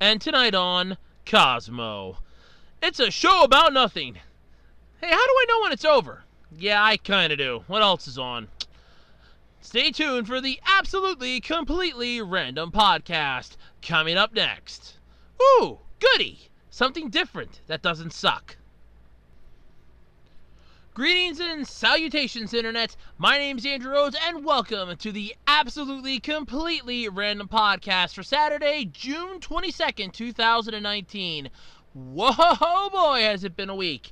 And tonight on Cosmo, it's a show about nothing. Hey, how do I know when it's over? Yeah, I kinda do. What else is on? Stay tuned for the absolutely, completely random podcast coming up next. Ooh, goody! Something different that doesn't suck. Greetings and salutations, Internet. My name's Andrew Rhodes, and welcome to the absolutely, completely random podcast for Saturday, June 22nd, 2019. Whoa, boy, has it been a week.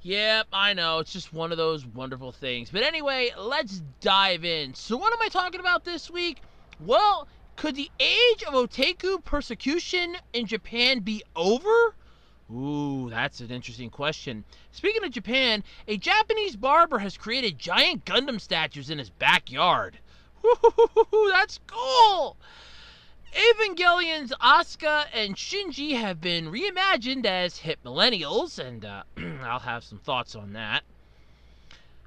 Yep, I know, it's just one of those wonderful things. But anyway, let's dive in. So what am I talking about this week? Well, could the age of Otaku Percussion in Japan be over? Ooh, that's an interesting question. Speaking of Japan, a Japanese barber has created giant Gundam statues in his backyard. Woo-hoo-hoo-hoo, that's cool! Evangelion's Asuka and Shinji have been reimagined as hip millennials, and I'll have some thoughts on that.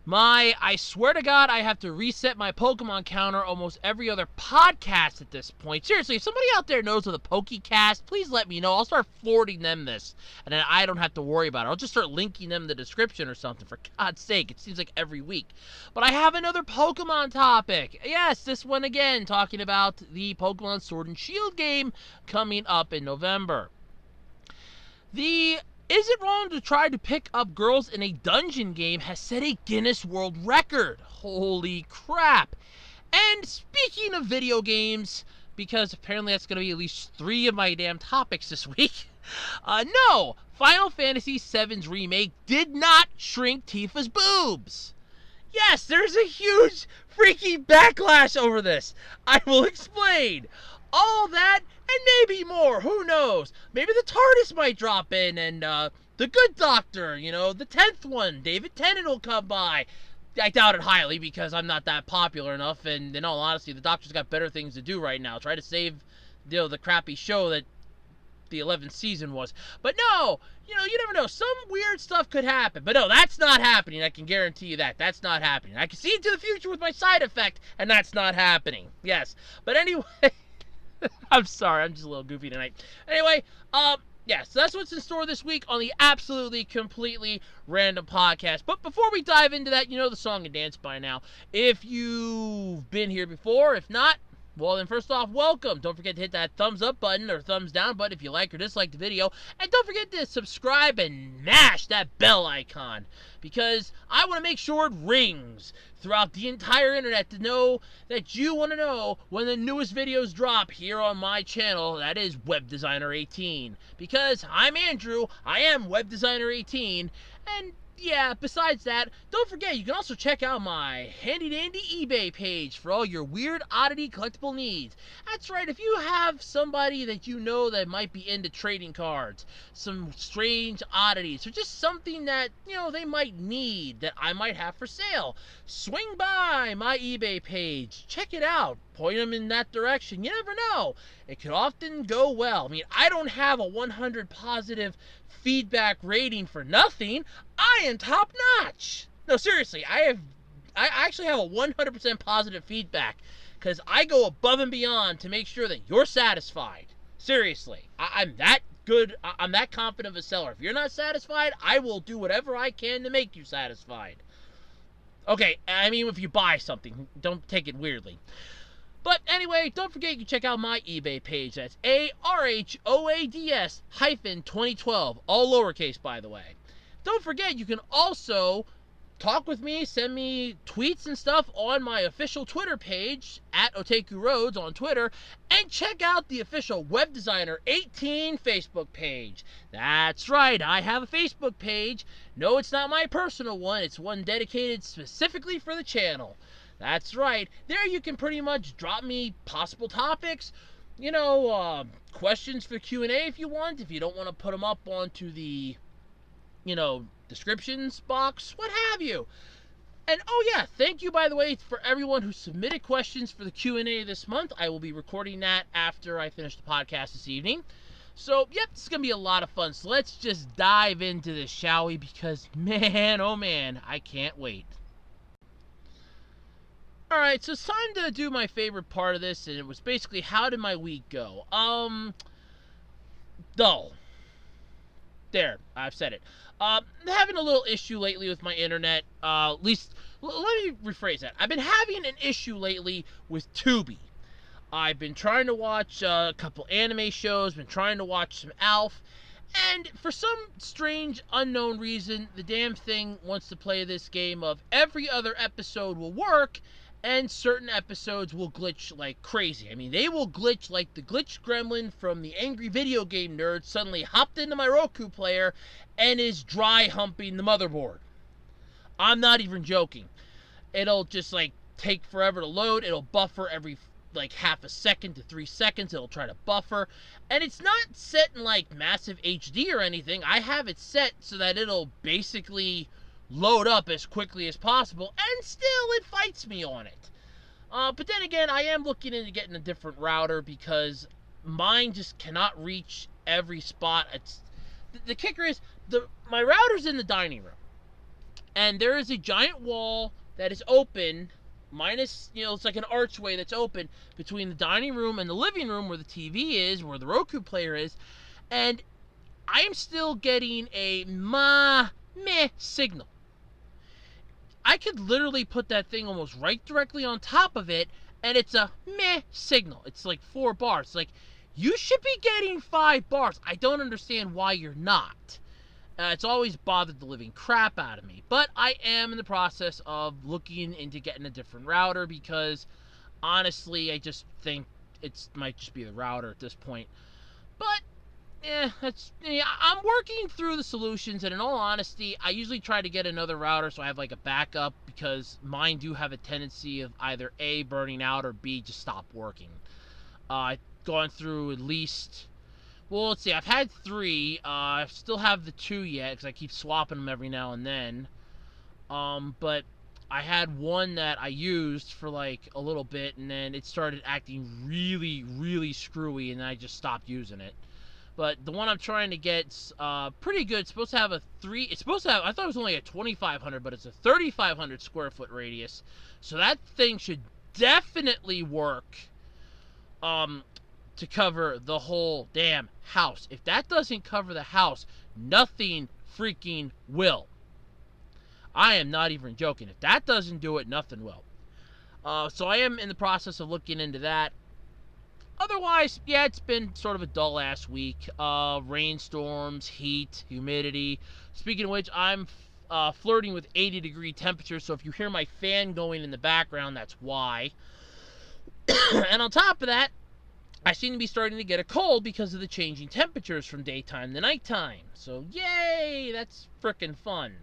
I swear to God, I have to reset my Pokemon counter almost every other podcast at this point. Seriously, if somebody out there knows of the PokeCast, please let me know. I'll start forwarding them this, and then I don't have to worry about it. I'll just start linking them in the description or something, for God's sake. It seems like every week. But I have another Pokemon topic. Yes, this one again, talking about the Pokemon Sword and Shield game coming up in November. Is it wrong to try to pick up girls in a dungeon game has set a Guinness World Record? Holy crap. And speaking of video games, because apparently that's going to be at least 3 of my damn topics this week. No, Final Fantasy VII's Remake did not shrink Tifa's boobs. Yes, there's a huge freaky backlash over this. I will explain. All that and maybe more, who knows? Maybe the TARDIS might drop in and the good doctor, the 10th one, David Tennant will come by. I doubt it highly because I'm not that popular enough, and in all honesty, the doctor's got better things to do right now. Try to save the crappy show that the 11th season was. But no, you never know. Some weird stuff could happen. But no, that's not happening. I can guarantee you that. That's not happening. I can see into the future with my side effect, and that's not happening. Yes. But anyway... I'm sorry, I'm just a little goofy tonight. Anyway, yeah, so that's what's in store this week on the absolutely, completely random podcast. But before we dive into that, you know the song and dance by now. If you've been here before, if not, well, then first off, welcome. Don't forget to hit that thumbs up button or thumbs down button if you like or dislike the video. And don't forget to subscribe and mash that bell icon, because I want to make sure it rings throughout the entire internet to know that you want to know when the newest videos drop here on my channel. That is Web Designer 18. Because I'm Andrew, I am Web Designer 18, and yeah, besides that, don't forget you can also check out my handy-dandy eBay page for all your weird oddity collectible needs. That's right, if you have somebody that you know that might be into trading cards, some strange oddities, or just something that, they might need that I might have for sale, swing by my eBay page, check it out, point them in that direction. You never know. It could often go well. I mean, I don't have a 100 positive feedback rating for nothing. I am top notch. No, seriously, I actually have a 100% positive feedback because I go above and beyond to make sure that you're satisfied. Seriously, I'm that good. I'm that confident of a seller. If you're not satisfied, I will do whatever I can to make you satisfied. Okay, I mean, if you buy something, don't take it weirdly. But anyway, don't forget you can check out my eBay page. That's ARHOADS-2012. All lowercase, by the way. Don't forget you can also talk with me, send me tweets and stuff on my official Twitter page, at Otaku Roads on Twitter, and check out the official Web Designer 18 Facebook page. That's right, I have a Facebook page. No, it's not my personal one. It's one dedicated specifically for the channel. That's right. There you can pretty much drop me possible topics, questions for Q&A if you want, if you don't want to put them up onto the, descriptions box, what have you. And oh yeah, thank you, by the way, for everyone who submitted questions for the Q&A this month. I will be recording that after I finish the podcast this evening. So, yep, this is going to be a lot of fun. So let's just dive into this, shall we? Because, man, oh man, I can't wait. Alright, so it's time to do my favorite part of this, and it was basically, how did my week go? dull. There, I've said it. I'm having a little issue lately with my internet. At least, let me rephrase that. I've been having an issue lately with Tubi. I've been trying to watch a couple anime shows, been trying to watch some Alf, and for some strange, unknown reason, the damn thing wants to play this game of every other episode will work, and certain episodes will glitch like crazy. I mean, they will glitch like the glitch gremlin from the Angry Video Game Nerd suddenly hopped into my Roku player and is dry humping the motherboard. I'm not even joking. It'll just like take forever to load. It'll buffer every like half a second to 3 seconds. It'll try to buffer, and it's not set in like massive HD or anything. I have it set so that it'll basically load up as quickly as possible, and still it fights me on it. But then again, I am looking into getting a different router because mine just cannot reach every spot. The kicker is my router's in the dining room, and there is a giant wall that is open, minus, it's like an archway that's open between the dining room and the living room where the TV is, where the Roku player is, and I am still getting a meh signal. I could literally put that thing almost right directly on top of it, and it's a meh signal. It's like 4 bars. Like, you should be getting 5 bars. I don't understand why you're not. It's always bothered the living crap out of me. But I am in the process of looking into getting a different router because, honestly, I just think it might just be the router at this point. But I'm working through the solutions, and in all honesty, I usually try to get another router so I have like a backup, because mine do have a tendency of either A, burning out, or B, just stop working. I've gone through at least, well, let's see, I've had 3. I still have the 2 yet because I keep swapping them every now and then. But I had one that I used for like a little bit, and then it started acting really, really screwy, and I just stopped using it. But the one I'm trying to get's pretty good. It's supposed to have a 3. It's supposed to have, I thought it was only a 2,500, but it's a 3,500 square foot radius. So that thing should definitely work to cover the whole damn house. If that doesn't cover the house, nothing freaking will. I am not even joking. If that doesn't do it, nothing will. So I am in the process of looking into that. Otherwise, yeah, it's been sort of a dull-ass week. Rainstorms, heat, humidity. Speaking of which, I'm flirting with 80-degree temperatures, so if you hear my fan going in the background, that's why. And on top of that, I seem to be starting to get a cold because of the changing temperatures from daytime to nighttime. So, yay! That's frickin' fun.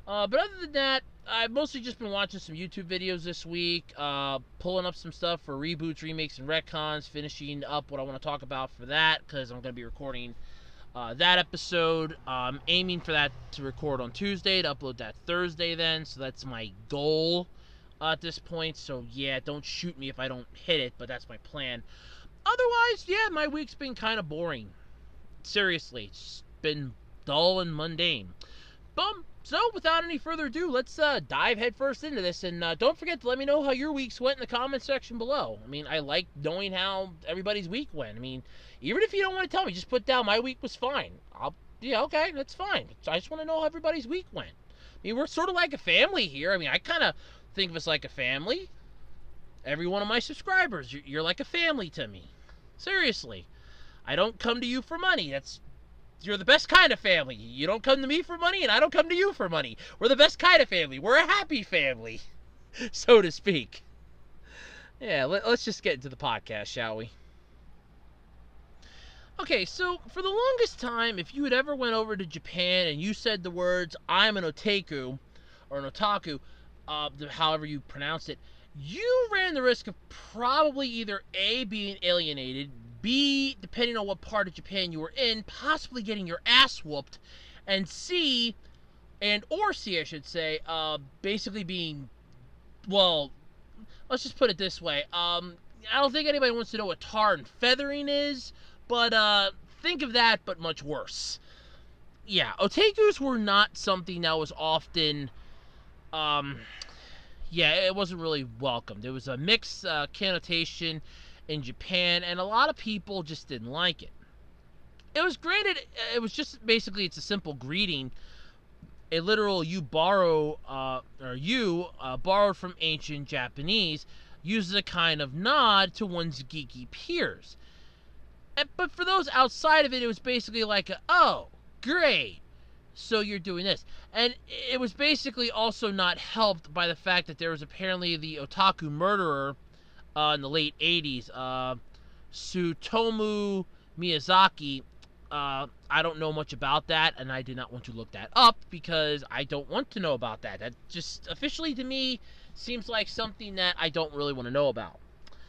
But other than that, I've mostly just been watching some YouTube videos this week, pulling up some stuff for reboots, remakes, and retcons, finishing up what I want to talk about for that, because I'm going to be recording that episode. I'm aiming for that to record on Tuesday, to upload that Thursday then, so that's my goal at this point. So, yeah, don't shoot me if I don't hit it, but that's my plan. Otherwise, yeah, my week's been kind of boring. Seriously, it's been dull and mundane. So, without any further ado, let's dive headfirst into this, and don't forget to let me know how your weeks went in the comment section below. I mean, I like knowing how everybody's week went. I mean, even if you don't want to tell me, just put down my week was fine. Yeah, okay, that's fine. I just want to know how everybody's week went. I mean, we're sort of like a family here. I mean, I kind of think of us like a family. Every one of my subscribers, you're like a family to me. Seriously. I don't come to you for money. You're the best kind of family. You don't come to me for money, and I don't come to you for money. We're the best kind of family. We're a happy family, so to speak. Yeah, let's just get into the podcast, shall we? Okay, so for the longest time, if you had ever went over to Japan and you said the words, I'm an otaku, or an otaku, however you pronounce it, you ran the risk of probably either A, being alienated, B, depending on what part of Japan you were in, possibly getting your ass whooped, and C, or C, I should say, basically being, well, let's just put it this way. I don't think anybody wants to know what tar and feathering is, but think of that, but much worse. Yeah, otakus were not something that was often, yeah, it wasn't really welcomed. It was a mixed connotation in Japan, and a lot of people just didn't like it. it was granted, it was just basically, it's a simple greeting, a literal borrowed from ancient Japanese, uses a kind of nod to one's geeky peers. But for those outside of it, it was basically like, oh, great, so you're doing this. And it was basically also not helped by the fact that there was apparently the otaku murderer in the late 80s, Tsutomu Miyazaki. I don't know much about that, and I did not want to look that up because I don't want to know about that. That just officially to me seems like something that I don't really want to know about.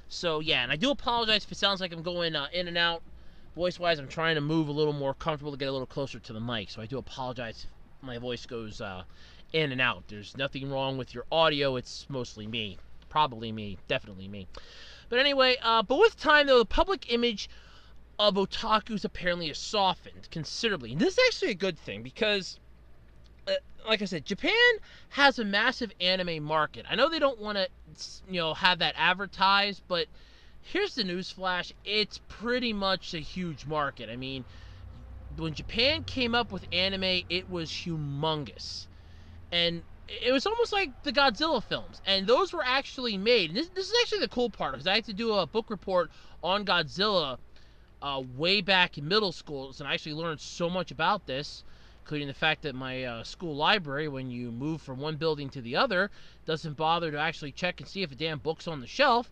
So yeah, and I do apologize if it sounds like I'm going in and out voice-wise. I'm trying to move a little more comfortable to get a little closer to the mic, so I do apologize if my voice goes in and out. There's nothing wrong with your audio. It's mostly me. Probably me. Definitely me. But anyway, but with time, though, the public image of otakus apparently has softened considerably. And this is actually a good thing because, like I said, Japan has a massive anime market. I know they don't want to, have that advertised, but here's the newsflash. It's pretty much a huge market. I mean, when Japan came up with anime, it was humongous. And it was almost like the Godzilla films. And those were actually made. This is actually the cool part, because I had to do a book report on Godzilla way back in middle school, and I actually learned so much about this, including the fact that my school library, when you move from one building to the other, doesn't bother to actually check and see if a damn book's on the shelf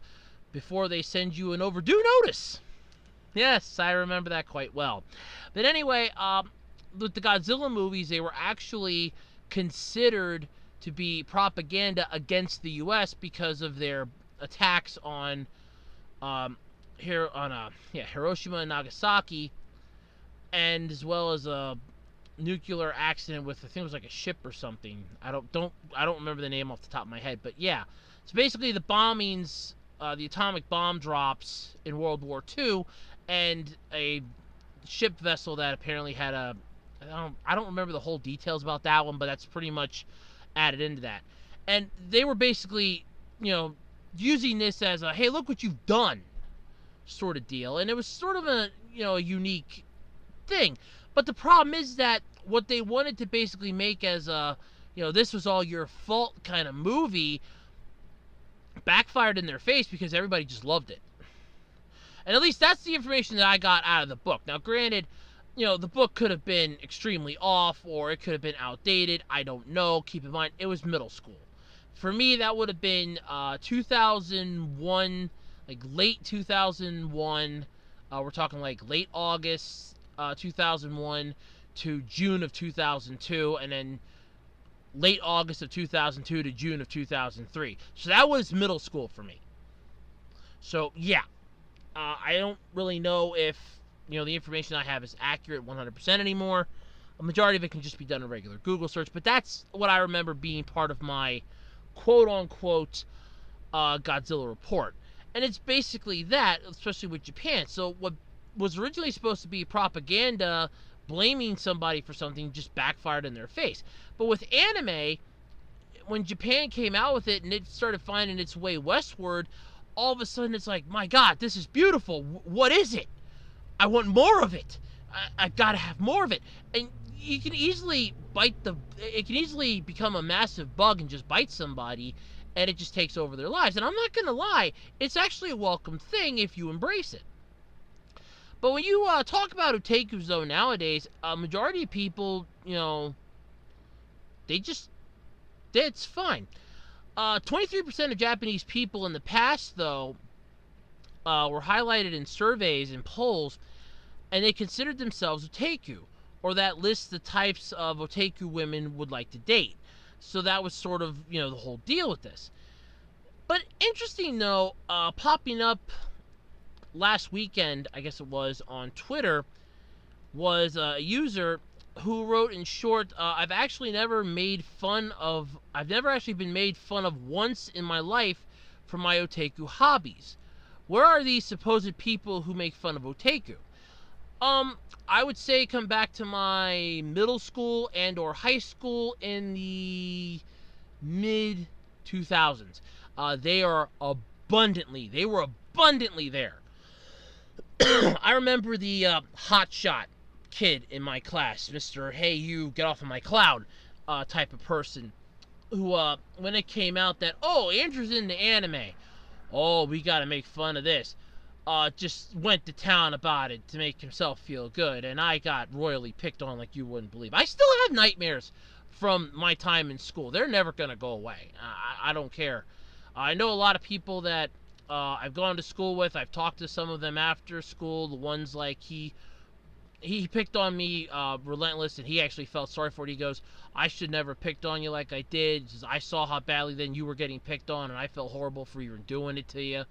before they send you an overdue notice. Yes, I remember that quite well. But anyway, with the Godzilla movies, they were actually considered to be propaganda against the U.S. because of their attacks on Hiroshima and Nagasaki, and as well as a nuclear accident with, I think it was like a ship or something. I don't remember the name off the top of my head, but yeah. So basically, the bombings, the atomic bomb drops in World War II, and a ship vessel that apparently had I don't remember the whole details about that one, but that's pretty much added into that. And they were basically, using this as a, hey, look what you've done sort of deal. And it was sort of a, a unique thing. But the problem is that what they wanted to basically make as a, this was all your fault kind of movie backfired in their face because everybody just loved it. And at least that's the information that I got out of the book. Now, granted, the book could have been extremely off, or it could have been outdated. I don't know. Keep in mind, it was middle school. For me, that would have been 2001, like late 2001. We're talking like late August 2001 to June of 2002, and then late August of 2002 to June of 2003. So that was middle school for me. So, yeah. I don't really know if, the information I have is accurate 100% anymore. A majority of it can just be done in a regular Google search, but that's what I remember being part of my quote-unquote Godzilla report. And it's basically that, especially with Japan. So what was originally supposed to be propaganda, blaming somebody for something, just backfired in their face. But with anime, when Japan came out with it and it started finding its way westward, all of a sudden it's like, my God, this is beautiful. What is it? I want more of it. I've got to have more of it. And you can easily it can easily become a massive bug and just bite somebody, and it just takes over their lives. And I'm not going to lie, it's actually a welcome thing if you embrace it. But when you talk about otakus, though, nowadays, a majority of people, it's fine. 23% of Japanese people in the past, though, were highlighted in surveys and polls, and they considered themselves otaku, or that lists the types of otaku women would like to date. So that was sort of, the whole deal with this. But interesting, though, popping up last weekend, I guess it was, on Twitter, was a user who wrote in short, I've never actually been made fun of once in my life for my otaku hobbies. Where are these supposed people who make fun of otaku? I would say come back to my middle school and or high school in the mid 2000s. They were abundantly there. I remember the Hot Shot kid in my class, Mr. Hey you, get off of my cloud type of person, who when it came out that, oh, Andrew's into anime, oh, we gotta make fun of this, just went to town about it to make himself feel good, and I got royally picked on like you wouldn't believe. I still have nightmares from my time in school. They're never gonna go away. I don't care. I know a lot of people that I've gone to school with. I've talked to some of them after school. The ones like he picked on me relentless, and he actually felt sorry for it. He goes, I should never have picked on you like I did. He says, I saw how badly then you were getting picked on, and I felt horrible for even doing it to you.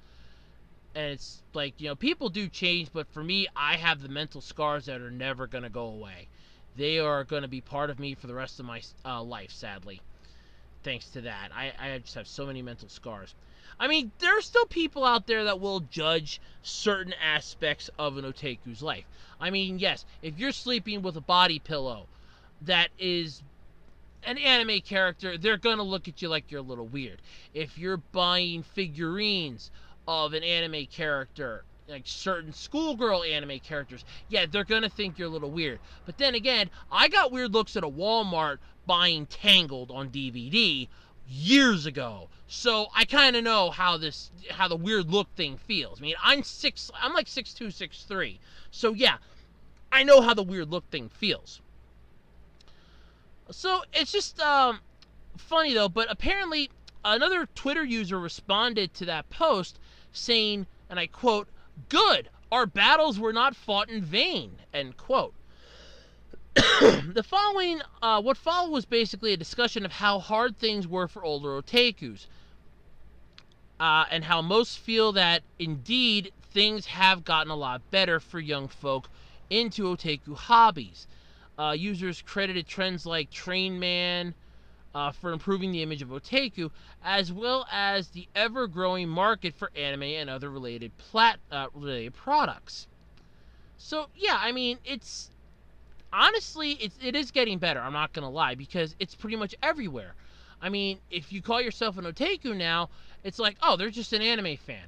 And it's like, you know, people do change, but for me, I have the mental scars that are never going to go away. They are going to be part of me for the rest of my life, sadly. Thanks to that. I just have so many mental scars. I mean, there are still people out there that will judge certain aspects of an otaku's life. I mean, yes, if you're sleeping with a body pillow that is an anime character, they're going to look at you like you're a little weird. If you're buying figurines of an anime character, like certain schoolgirl anime characters, yeah, they're going to think you're a little weird. But then again, I got weird looks at a Walmart buying Tangled on DVD years ago. So I kind of know how the weird look thing feels. I mean, I'm like 6'2", 6'3". So yeah, I know how the weird look thing feels. So it's just funny though, but apparently another Twitter user responded to that post saying, and I quote, "Good, our battles were not fought in vain," end quote. What followed was basically a discussion of how hard things were for older otakus, and how most feel that indeed things have gotten a lot better for young folk into otaku hobbies. Users credited trends like Train Man for improving the image of otaku, as well as the ever-growing market for anime and other related products. So yeah, I mean, it's honestly, it is getting better, I'm not gonna lie, because it's pretty much everywhere. I mean, if you call yourself an otaku now, it's like, oh, they're just an anime fan.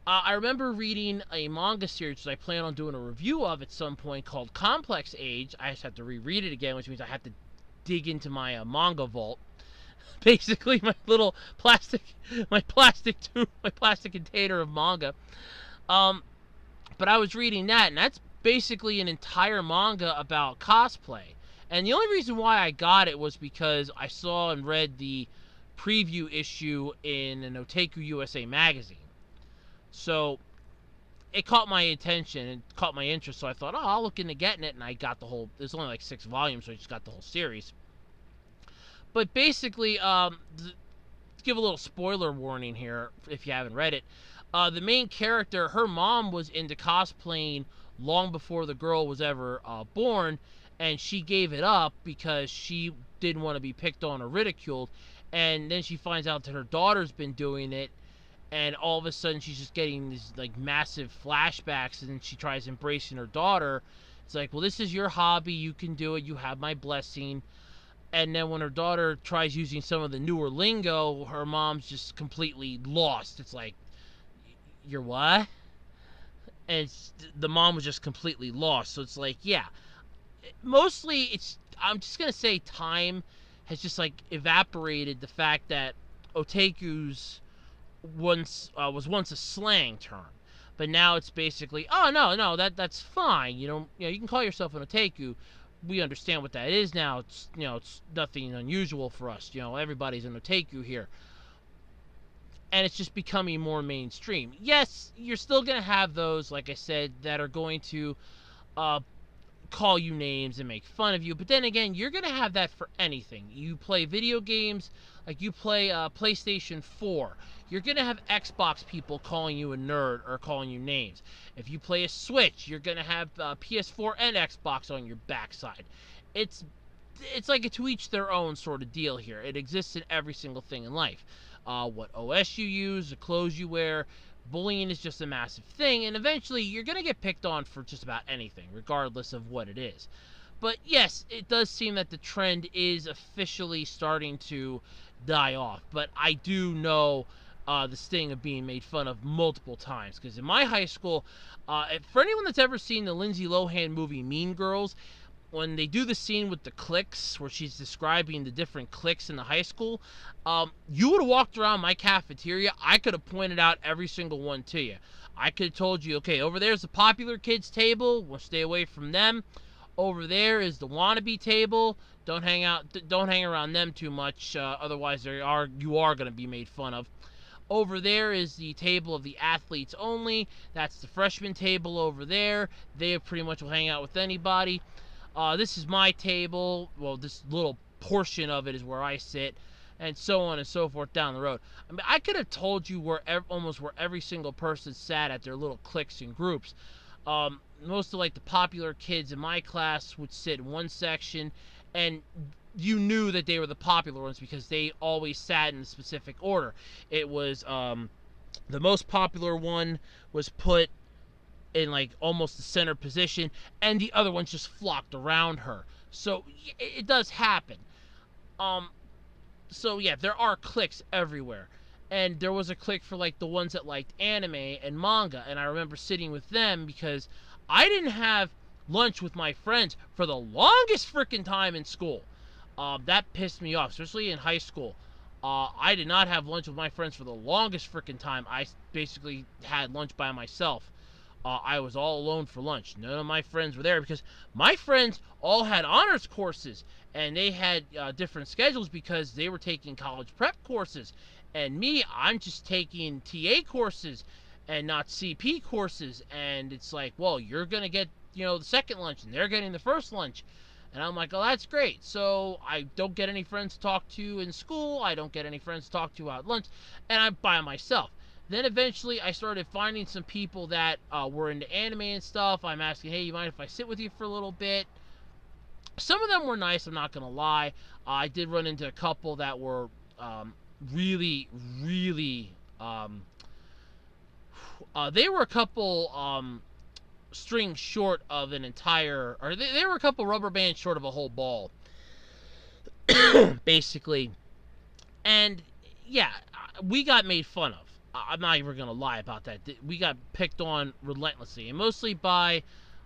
I remember reading a manga series that I plan on doing a review of at some point called Complex Age. I just have to reread it again, which means I have to dig into my manga vault. Basically, my little plastic container of manga. But I was reading that, and that's basically an entire manga about cosplay. And the only reason why I got it was because I saw and read the preview issue in an Otaku USA magazine. So it caught my attention and caught my interest, so I thought, oh, I'll look into getting it, and I got the whole, there's only like 6 volumes, so I just got the whole series. But basically, to give a little spoiler warning here, if you haven't read it, the main character, her mom was into cosplaying long before the girl was ever born, and she gave it up because she didn't want to be picked on or ridiculed, and then she finds out that her daughter's been doing it, and all of a sudden she's just getting these like massive flashbacks, and she tries embracing her daughter. It's like, well, this is your hobby, you can do it, you have my blessing. And then when her daughter tries using some of the newer lingo, her mom's just completely lost. It's like, you're what? And the mom was just completely lost. So it's like, yeah, mostly I'm just gonna say time has just like evaporated the fact that otakus was once a slang term, but now it's basically, oh no, that's fine, you can call yourself an otaku. We understand what that is now. It's it's nothing unusual for us. Everybody's an otaku here, and it's just becoming more mainstream. Yes, you're still gonna have those, like I said, that are going to call you names and make fun of you, but then again, you're gonna have that for anything. You play video games, like you play PlayStation 4, you're gonna have Xbox people calling you a nerd or calling you names. If you play a Switch, you're gonna have PS4 and Xbox on your backside. It's like a to each their own sort of deal here. It exists in every single thing in life. What OS you use, the clothes you wear, bullying is just a massive thing, and eventually you're going to get picked on for just about anything, regardless of what it is. But yes, it does seem that the trend is officially starting to die off, but I do know the sting of being made fun of multiple times, because in my high school, for anyone that's ever seen the Lindsay Lohan movie Mean Girls, when they do the scene with the cliques, where she's describing the different cliques in the high school, you would have walked around my cafeteria. I could have pointed out every single one to you. I could have told you, okay, over there's the popular kids table. We'll stay away from them. Over there is the wannabe table. Don't hang around them too much. Otherwise, you are going to be made fun of. Over there is the table of the athletes only. That's the freshman table over there. They pretty much will hang out with anybody. This is my table. Well, this little portion of it is where I sit, and so on and so forth down the road. I mean, I could have told you almost where every single person sat at their little cliques and groups. Most of like the popular kids in my class would sit in one section, and you knew that they were the popular ones because they always sat in a specific order. It was the most popular one was put in like almost the center position, and the other ones just flocked around her. So it does happen. So yeah, there are cliques everywhere. And there was a clique for like the ones that liked anime and manga, and I remember sitting with them because I didn't have lunch with my friends for the longest freaking time in school. That pissed me off, especially in high school. I did not have lunch with my friends for the longest freaking time. I basically had lunch by myself. I was all alone for lunch. None of my friends were there because my friends all had honors courses, and they had different schedules because they were taking college prep courses. And me, I'm just taking TA courses and not CP courses. And it's like, well, you're going to get, the second lunch, and they're getting the first lunch. And I'm like, oh, that's great. So I don't get any friends to talk to in school. I don't get any friends to talk to at lunch. And I'm by myself. Then eventually I started finding some people that were into anime and stuff. I'm asking, hey, you mind if I sit with you for a little bit? Some of them were nice, I'm not going to lie. I did run into a couple that were really, really... they were a couple strings short of an entire... Or they were a couple rubber bands short of a whole ball. Basically. And, yeah, we got made fun of. I'm not even going to lie about that. We got picked on relentlessly. And mostly by,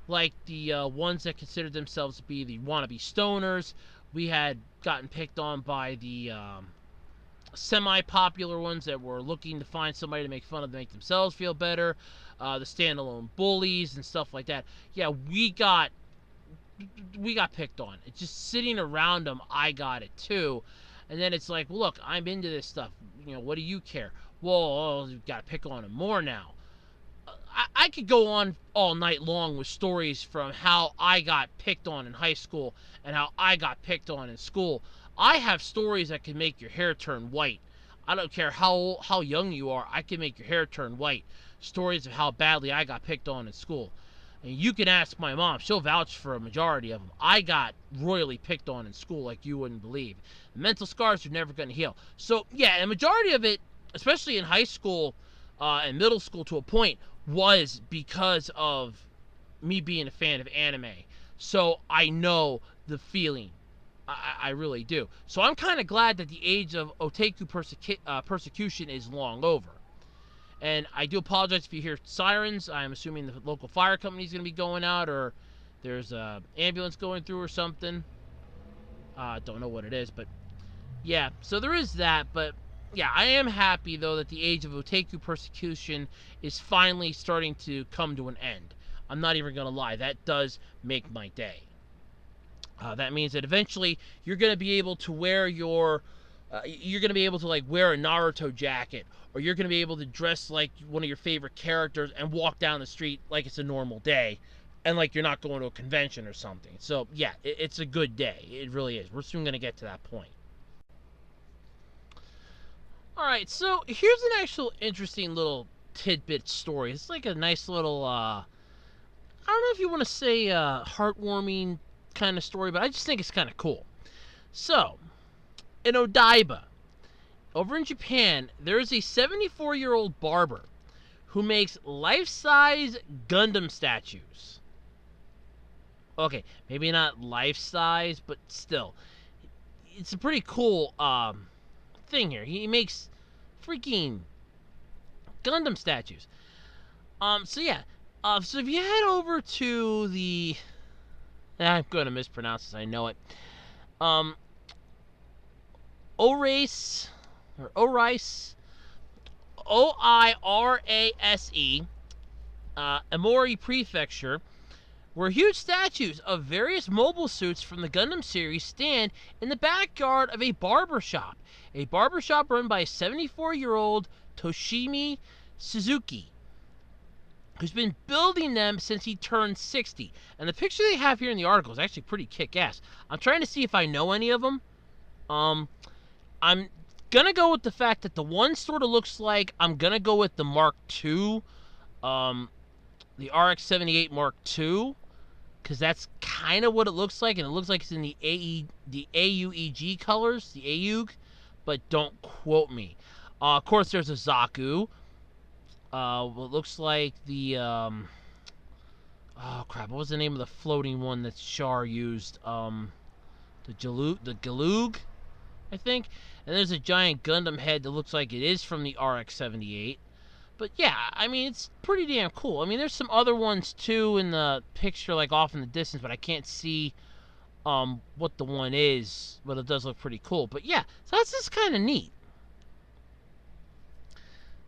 like, the ones that considered themselves to be the wannabe stoners. We had gotten picked on by the semi-popular ones that were looking to find somebody to make fun of to make themselves feel better. The standalone bullies and stuff like that. Yeah, we got picked on. It's just sitting around them, I got it too. And then it's like, look, I'm into this stuff. What do you care? Well, you've got to pick on them more now. I could go on all night long with stories from how I got picked on in high school and how I got picked on in school. I have stories that can make your hair turn white. I don't care how young you are, I can make your hair turn white. Stories of how badly I got picked on in school. And you can ask my mom, she'll vouch for a majority of them. I got royally picked on in school like you wouldn't believe. The mental scars are never going to heal. So, yeah, a majority of it, especially in high school and middle school to a point, was because of me being a fan of anime. So I know the feeling. I really do. So I'm kind of glad that the age of Otaku persecution is long over. And I do apologize if you hear sirens. I'm assuming the local fire company is going to be going out, or there's an ambulance going through or something. Don't know what it is, but yeah. So there is that, but yeah, I am happy, though, that the age of Otaku persecution is finally starting to come to an end. I'm not even going to lie. That does make my day. That means that eventually you're going to be able to wear your... you're going to be able to, like, wear a Naruto jacket, or you're going to be able to dress like one of your favorite characters and walk down the street like it's a normal day, and like you're not going to a convention or something. So, yeah, it's a good day. It really is. We're soon going to get to that point. Alright, so here's an actual interesting little tidbit story. It's like a nice little, I don't know if you want to say heartwarming kind of story, but I just think it's kind of cool. So, in Odaiba, over in Japan, there is a 74-year-old barber who makes life-size Gundam statues. Okay, maybe not life-size, but still. It's a pretty cool, thing here. He makes freaking Gundam statues. So yeah. So if you head over to the I'm going to mispronounce this, I know it. Um, Oirace, or Oirace, Oirase, Amori Prefecture, where huge statues of various mobile suits from the Gundam series stand in the backyard of a barber shop. A barber shop run by 74-year-old Toshimi Suzuki, who's been building them since he turned 60. And the picture they have here in the article is actually pretty kick-ass. I'm trying to see if I know any of them. I'm gonna go with the fact that the one sort of looks like, I'm gonna go with the Mark II, the RX-78 Mark II, because that's kind of what it looks like, and it looks like it's in the AUEG colors, the AUG, but don't quote me. Of course, there's a Zaku. What looks like the, oh crap, what was the name of the floating one that Char used? The Galug, I think. And there's a giant Gundam head that looks like it is from the RX-78. But yeah, I mean, it's pretty damn cool. I mean, there's some other ones too in the picture, like off in the distance, but I can't see what the one is, but it does look pretty cool. But yeah, so that's just kind of neat.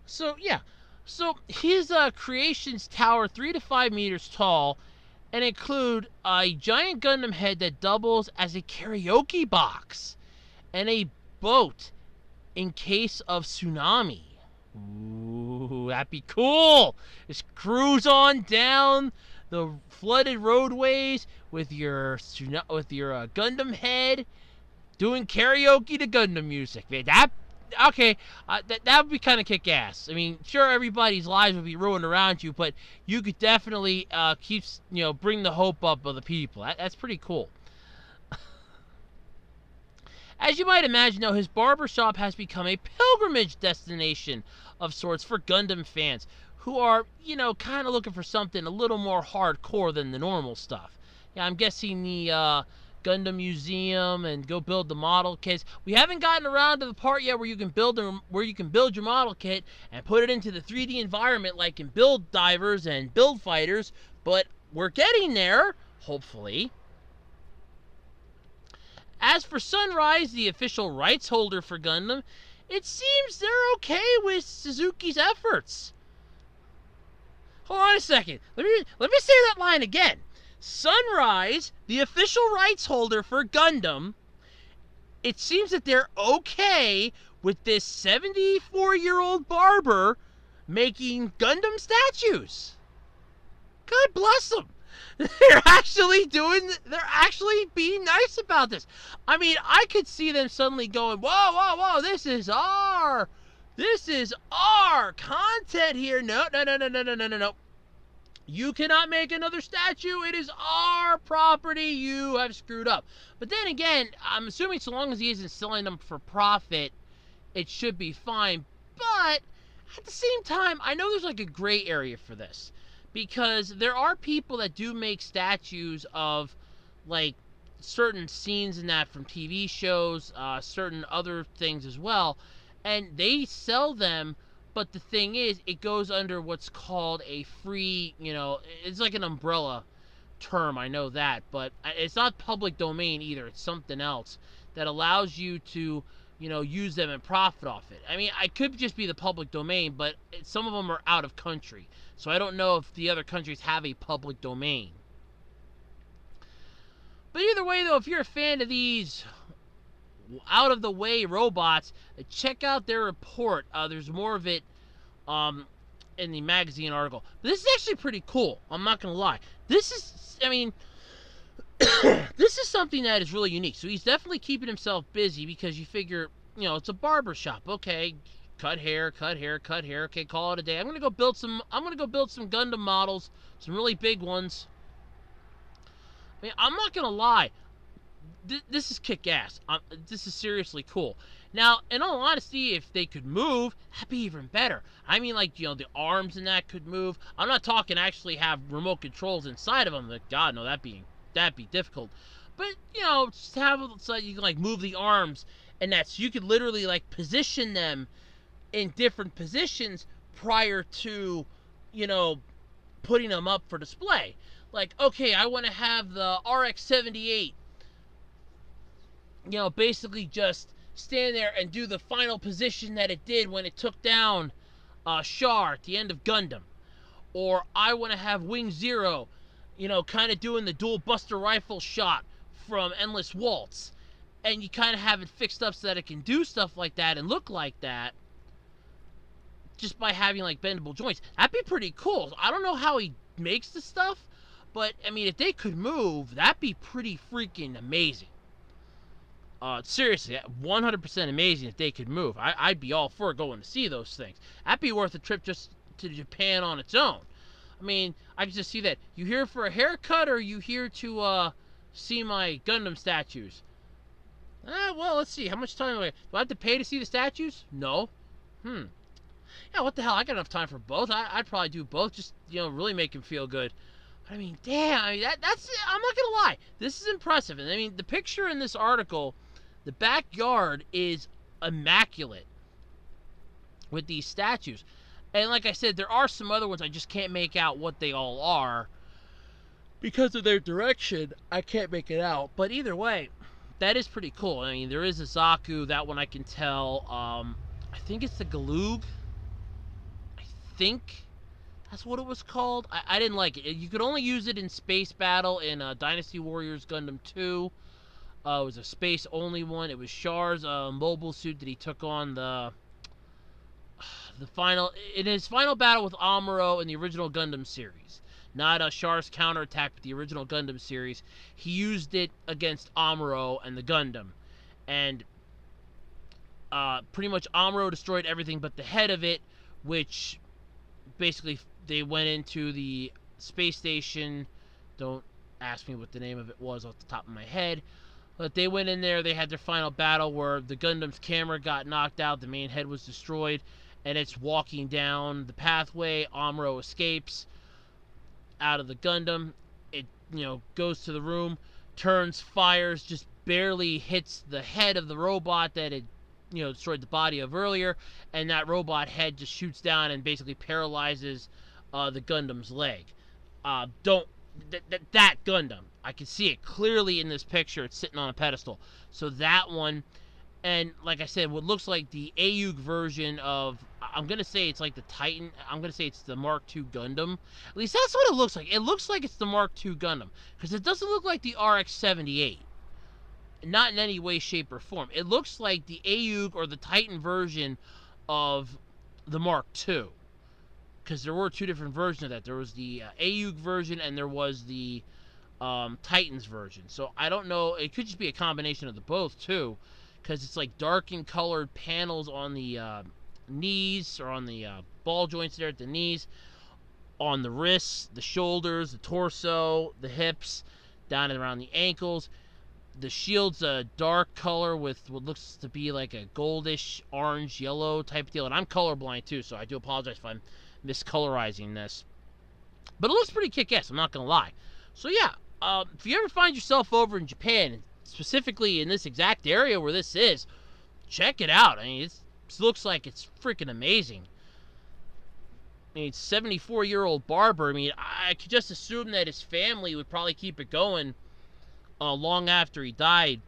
So yeah, so his creations tower 3 to 5 meters tall and include a giant Gundam head that doubles as a karaoke box and a boat in case of tsunami. Ooh, that'd be cool. Just cruise on down the flooded roadways with your Gundam head, doing karaoke to Gundam music. Man, that would be kind of kick-ass. I mean, sure, everybody's lives would be ruined around you, but you could definitely bring the hope up of the people. That's pretty cool. As you might imagine, though, his barbershop has become a pilgrimage destination of sorts for Gundam fans who are, kind of looking for something a little more hardcore than the normal stuff. Yeah, I'm guessing the Gundam Museum and go build the model kits. We haven't gotten around to the part yet where you can build your model kit and put it into the 3D environment like in Build Divers and Build Fighters, but we're getting there, hopefully. As for Sunrise, the official rights holder for Gundam, it seems they're okay with Suzuki's efforts. Hold on a second. Let me say that line again. Sunrise, the official rights holder for Gundam, it seems that they're okay with this 74-year-old Barber making Gundam statues. God bless them. They're actually being nice about this. I mean, I could see them suddenly going, whoa, this is our content here. No. You cannot make another statue. It is our property. You have screwed up. But then again, I'm assuming so long as he isn't selling them for profit, it should be fine. But at the same time, I know there's like a gray area for this. Because there are people that do make statues of, like, certain scenes in that from TV shows, certain other things as well, and they sell them, but the thing is, it goes under what's called a free, it's like an umbrella term, I know that, but it's not public domain either, it's something else that allows you to, use them and profit off it. I mean, I could just be the public domain, but some of them are out of country. So I don't know if the other countries have a public domain. But either way, though, if you're a fan of these out-of-the-way robots, check out their report. There's more of it in the magazine article. But this is actually pretty cool. I'm not going to lie. This is something that is really unique. So he's definitely keeping himself busy because you figure, it's a barber shop. Okay, cut hair. Okay, call it a day. I'm gonna go build some Gundam models, some really big ones. I mean, I'm not gonna lie. This is kick-ass. This is seriously cool. Now, in all honesty, if they could move, that'd be even better. I mean, like, the arms and that could move. I'm not talking actually have remote controls inside of them. God, no, that'd be difficult. But, just have it so you can, like, move the arms, and you could literally, like, position them in different positions prior to, putting them up for display. like, okay, I want to have the RX-78, basically just stand there and do the final position that it did when it took down Char at the end of Gundam. Or I want to have Wing Zero, kind of doing the dual buster rifle shot from Endless Waltz. And you kind of have it fixed up so that it can do stuff like that and look like that just by having, like, bendable joints. That'd be pretty cool. I don't know how he makes the stuff, but, I mean, if they could move, that'd be pretty freaking amazing. Seriously, 100% amazing if they could move. I'd be all for going to see those things. That'd be worth a trip just to Japan on its own. I mean, I can just see that. You here for a haircut, or are you here to see my Gundam statues? Well, let's see. How much time do I have to pay to see the statues? No. Yeah, what the hell? I got enough time for both. I'd probably do both, just, really make him feel good. But, I mean, damn. I mean, that's... I'm not going to lie. This is impressive. And, I mean, the picture in this article, the backyard is immaculate with these statues. And like I said, there are some other ones I just can't make out what they all are. Because of their direction, I can't make it out. But either way, that is pretty cool. I mean, there is a Zaku. That one I can tell. I think it's the Galug. I think that's what it was called. I didn't like it. You could only use it in Space Battle in Dynasty Warriors Gundam 2. It was a space-only one. It was Char's mobile suit that he took on in his final battle with Amuro in the original Gundam series. Not Char's counterattack, but the original Gundam series. He used it against Amuro and the Gundam. And pretty much Amuro destroyed everything but the head of it, which basically they went into the space station. Don't ask me what the name of it was off the top of my head. But they went in there, they had their final battle where the Gundam's camera got knocked out, the main head was destroyed, and it's walking down the pathway. Amuro escapes out of the Gundam. It, goes to the room, turns, fires, just barely hits the head of the robot that had, destroyed the body of earlier, and that robot head just shoots down and basically paralyzes the Gundam's leg. That Gundam, I can see it clearly in this picture. It's sitting on a pedestal. So that one, and like I said, what looks like the AUG version of, I'm going to say it's like the Titan, I'm going to say it's the Mark II Gundam. At least that's what it looks like. It looks like it's the Mark II Gundam, because it doesn't look like the RX-78. Not in any way, shape, or form. It looks like the AUG or the Titan version of the Mark II. Because there were two different versions of that. There was the AUG version and there was the Titans version. So I don't know. It could just be a combination of the both, too. Because it's like dark and colored panels on the knees, or on the ball joints there at the knees, on the wrists, the shoulders, the torso, the hips, down and around the ankles. The shield's a dark color with what looks to be like a goldish, orange, yellow type of deal. And I'm colorblind too, so I do apologize if I'm miscolorizing this. But it looks pretty kick-ass, I'm not going to lie. So yeah, if you ever find yourself over in Japan, specifically in this exact area where this is, check it out. I mean, it looks like it's freaking amazing. I mean, 74-year-old Barber. I mean, I could just assume that his family would probably keep it going long after he died.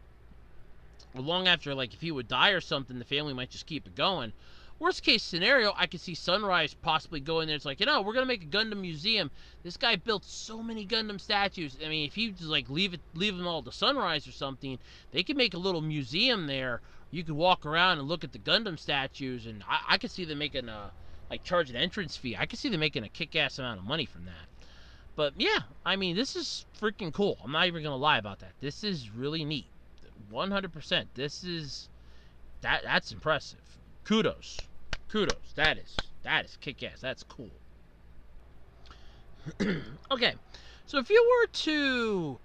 Or long after, like, if he would die or something, the family might just keep it going. Worst case scenario, I could see Sunrise possibly going there. It's like, we're going to make a Gundam museum. This guy built so many Gundam statues. I mean, if you just, like, leave them all to Sunrise or something, they could make a little museum there. You could walk around and look at the Gundam statues, and I could see them making charge an entrance fee. I could see them making a kick-ass amount of money from that. But yeah, I mean, this is freaking cool. I'm not even going to lie about that. This is really neat. 100%. That's impressive. Kudos. That is kick-ass. That's cool. Okay, so if you were to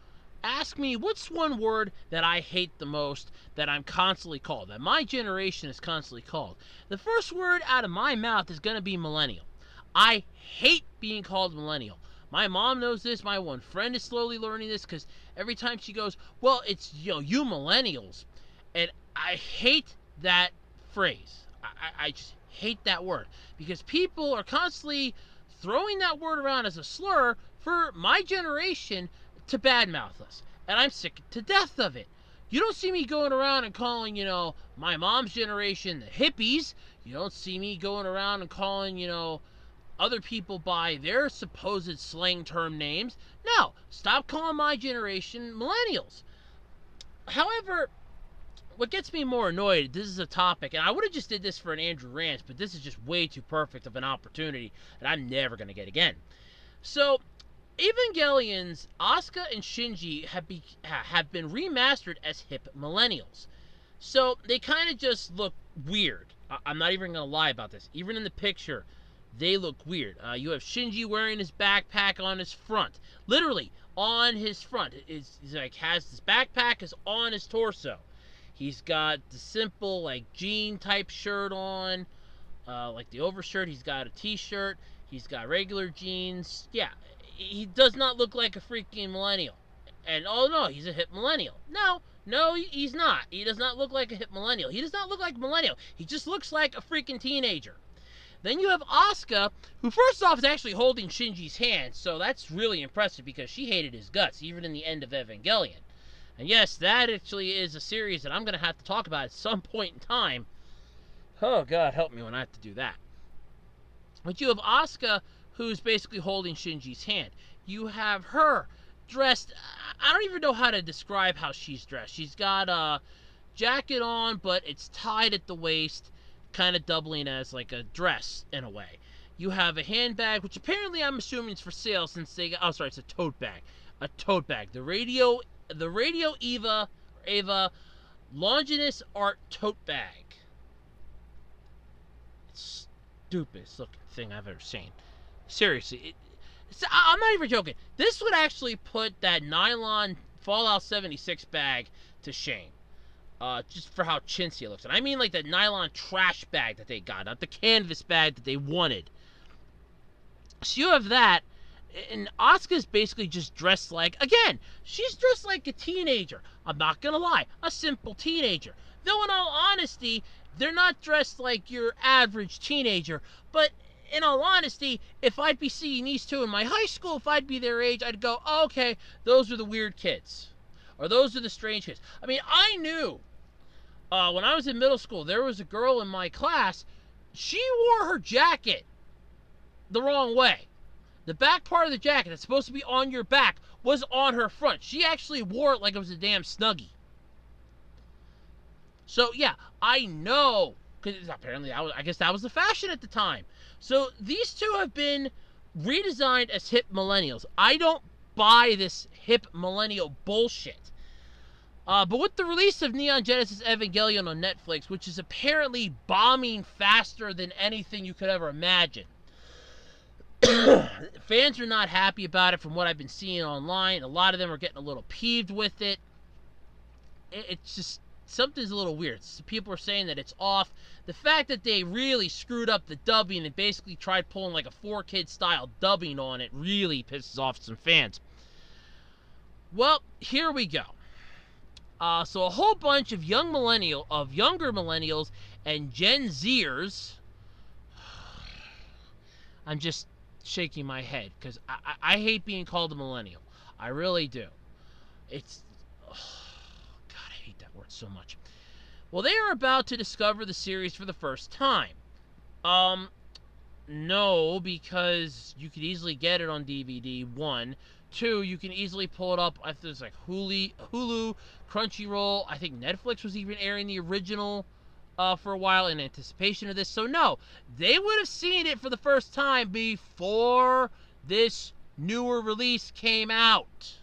ask me what's one word that I hate the most, that I'm constantly called, that my generation is constantly called, the first word out of my mouth is going to be millennial. I hate being called millennial. My mom knows this. My one friend is slowly learning this, because every time she goes, well, it's, you millennials. And I hate that phrase. I just hate that word, because people are constantly throwing that word around as a slur for my generation to badmouth us. And I'm sick to death of it. You don't see me going around and calling, my mom's generation the hippies. You don't see me going around and calling, other people by their supposed slang term names. No, stop calling my generation millennials. However, what gets me more annoyed, this is a topic, and I would have just did this for an Andrew Rant, but this is just way too perfect of an opportunity that I'm never going to get again. So, Evangelion's Asuka and Shinji have been remastered as hip millennials. So, they kind of just look weird. I'm not even going to lie about this. Even in the picture, they look weird. You have Shinji wearing his backpack on his front. Literally, on his front. He's like, has this backpack is on his torso. He's got the simple, jean type shirt on. Like the overshirt. He's got a t-shirt. He's got regular jeans. Yeah, he does not look like a freaking millennial. And, oh no, he's a hip millennial. No, he's not. He does not look like a hip millennial. He does not look like a millennial. He just looks like a freaking teenager. Then you have Asuka, who first off is actually holding Shinji's hand, so that's really impressive because she hated his guts, even in the end of Evangelion. And yes, that actually is a series that I'm going to have to talk about at some point in time. Oh, God, help me when I have to do that. But you have Asuka, who's basically holding Shinji's hand. You have her dressed, I don't even know how to describe how she's dressed. She's got a jacket on, but it's tied at the waist, kind of doubling as like a dress in a way. You have a handbag, which apparently I'm assuming is for sale since they got, oh sorry, it's a tote bag. A tote bag. The Radio Eva Longinus Art Tote Bag. It's stupidest looking thing I've ever seen. Seriously, I'm not even joking. This would actually put that nylon Fallout 76 bag to shame. Just for how chintzy it looks. And I mean like that nylon trash bag that they got, not the canvas bag that they wanted. So you have that, and Asuka's basically just dressed like, again, she's dressed like a teenager. I'm not gonna lie, a simple teenager. Though in all honesty, they're not dressed like your average teenager, but in all honesty, if I'd be seeing these two in my high school, if I'd be their age, I'd go, oh, okay, those are the weird kids. Or those are the strange kids. I mean, I knew when I was in middle school, there was a girl in my class, she wore her jacket the wrong way. The back part of the jacket that's supposed to be on your back was on her front. She actually wore it like it was a damn Snuggie. So, yeah, I know, because apparently I guess that was the fashion at the time. So, these two have been redesigned as hip millennials. I don't buy this hip millennial bullshit. But with the release of Neon Genesis Evangelion on Netflix, which is apparently bombing faster than anything you could ever imagine, fans are not happy about it from what I've been seeing online. A lot of them are getting a little peeved with it. It's just, something's a little weird. People are saying that it's off. The fact that they really screwed up the dubbing and basically tried pulling like a 4Kid style dubbing on it really pisses off some fans. Well, here we go. So a whole bunch of younger millennials and Gen Zers. I'm just shaking my head because I hate being called a millennial. I really do. It's, God, I hate that word so much. Well, they are about to discover the series for the first time. No, because you could easily get it on DVD, 1. 2, you can easily pull it up. I think there's like Hulu, Crunchyroll. I think Netflix was even airing the original for a while in anticipation of this. So no, they would have seen it for the first time before this newer release came out.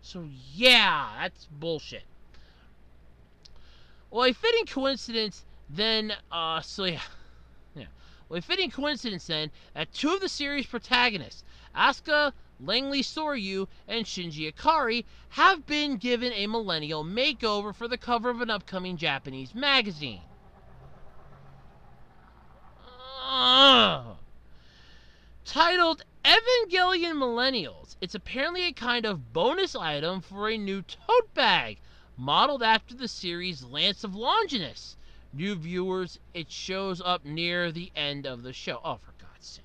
So yeah, that's bullshit. Well, a fitting coincidence then, Well, a fitting coincidence then that two of the series protagonists, Asuka, Langley Soryu, and Shinji Ikari, have been given a millennial makeover for the cover of an upcoming Japanese magazine. Titled Evangelion Millennials, it's apparently a kind of bonus item for a new tote bag, modeled after the series Lance of Longinus. New viewers, it shows up near the end of the show. Oh, for God's sake.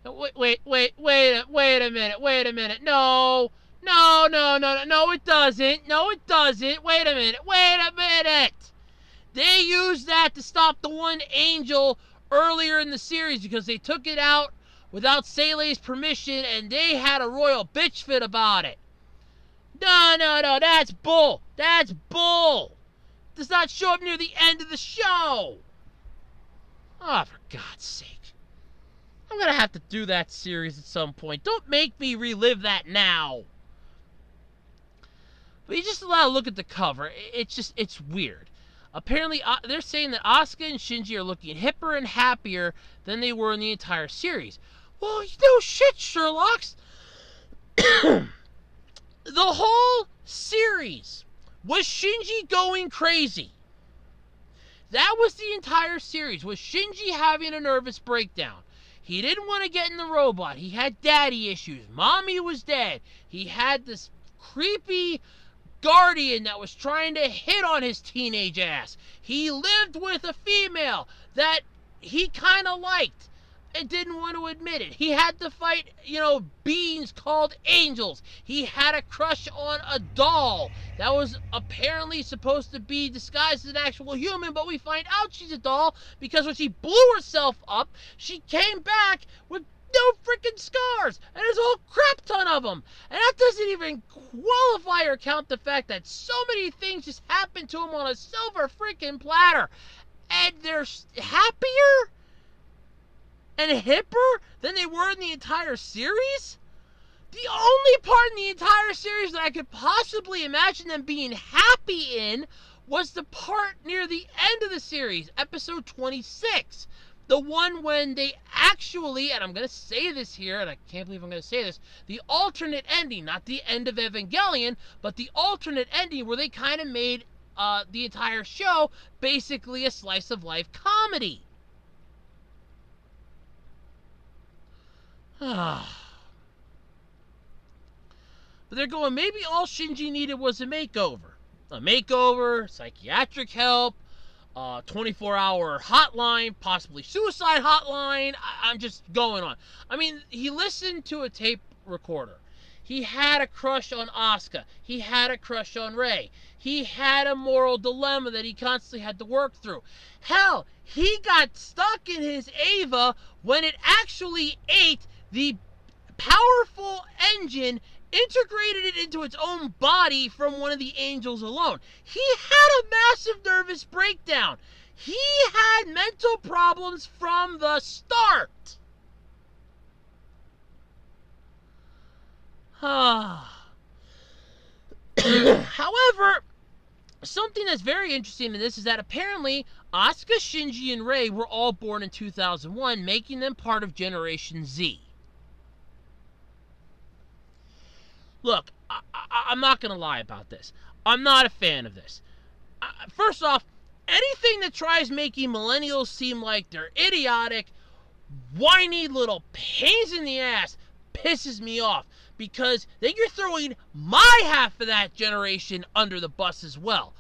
Wait a minute. No, it doesn't. No, it doesn't. Wait a minute. They used that to stop the one angel earlier in the series because they took it out without Sele's permission and they had a royal bitch fit about it. No, that's bull. That's bull. Does not show up near the end of the show. Oh, for God's sake. I'm going to have to do that series at some point. Don't make me relive that now. But you just allow to look at the cover. It's weird. Apparently, they're saying that Asuka and Shinji are looking hipper and happier than they were in the entire series. Well, no shit, Sherlocks. The whole series was Shinji going crazy. That was the entire series, was Shinji having a nervous breakdown. He didn't want to get in the robot. He had daddy issues. Mommy was dead. He had this creepy guardian that was trying to hit on his teenage ass. He lived with a female that he kind of liked and didn't want to admit it. He had to fight, beings called angels. He had a crush on a doll that was apparently supposed to be disguised as an actual human, but we find out she's a doll because when she blew herself up, she came back with no freaking scars, and there's a whole crap ton of them. And that doesn't even qualify or count the fact that so many things just happened to him on a silver freaking platter. And they're happier and hipper than they were in the entire series? The only part in the entire series that I could possibly imagine them being happy in was the part near the end of the series, episode 26. The one when they actually, and I'm going to say this here, and I can't believe I'm going to say this, the alternate ending, not the end of Evangelion, but the alternate ending where they kind of made the entire show basically a slice of life comedy. But they're going, maybe all Shinji needed was a makeover. A makeover, psychiatric help, 24-hour hotline, possibly suicide hotline. I'm just going on. I mean, he listened to a tape recorder. He had a crush on Asuka. He had a crush on Rei. He had a moral dilemma that he constantly had to work through. Hell, he got stuck in his Eva when it actually ate the powerful engine, integrated it into its own body from one of the angels alone. He had a massive nervous breakdown. He had mental problems from the start. However, something that's very interesting in this is that apparently Asuka, Shinji, and Rei were all born in 2001, making them part of Generation Z. Look, I'm not going to lie about this. I'm not a fan of this. First off, anything that tries making millennials seem like they're idiotic, whiny little pains in the ass pisses me off, because then you're throwing my half of that generation under the bus as well.